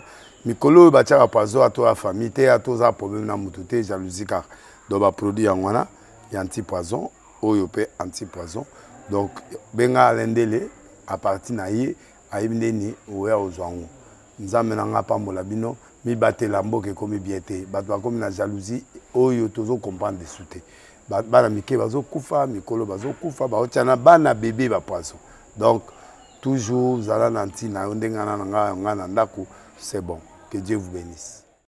Mikolo, il va poisson à toi, famille, à toi, problème dans mon jalousie car. Donc, va produire en wana, il y a anti-poison. Oyopé, anti-poison. Donc, benga Alain Dele, à partir naïe, à Imdeni, ou à Ozwango. Nous avons pambola bino mi batela mboke komi biete batwa komi na jalousie oyo tozo comprendre de souté bana mike bazo kufa mikolo bazo kufa ba otiana bana bébé ba poisson donc toujours zala nanti na ndengana nga na ndako c'est bon que Dieu vous bénisse.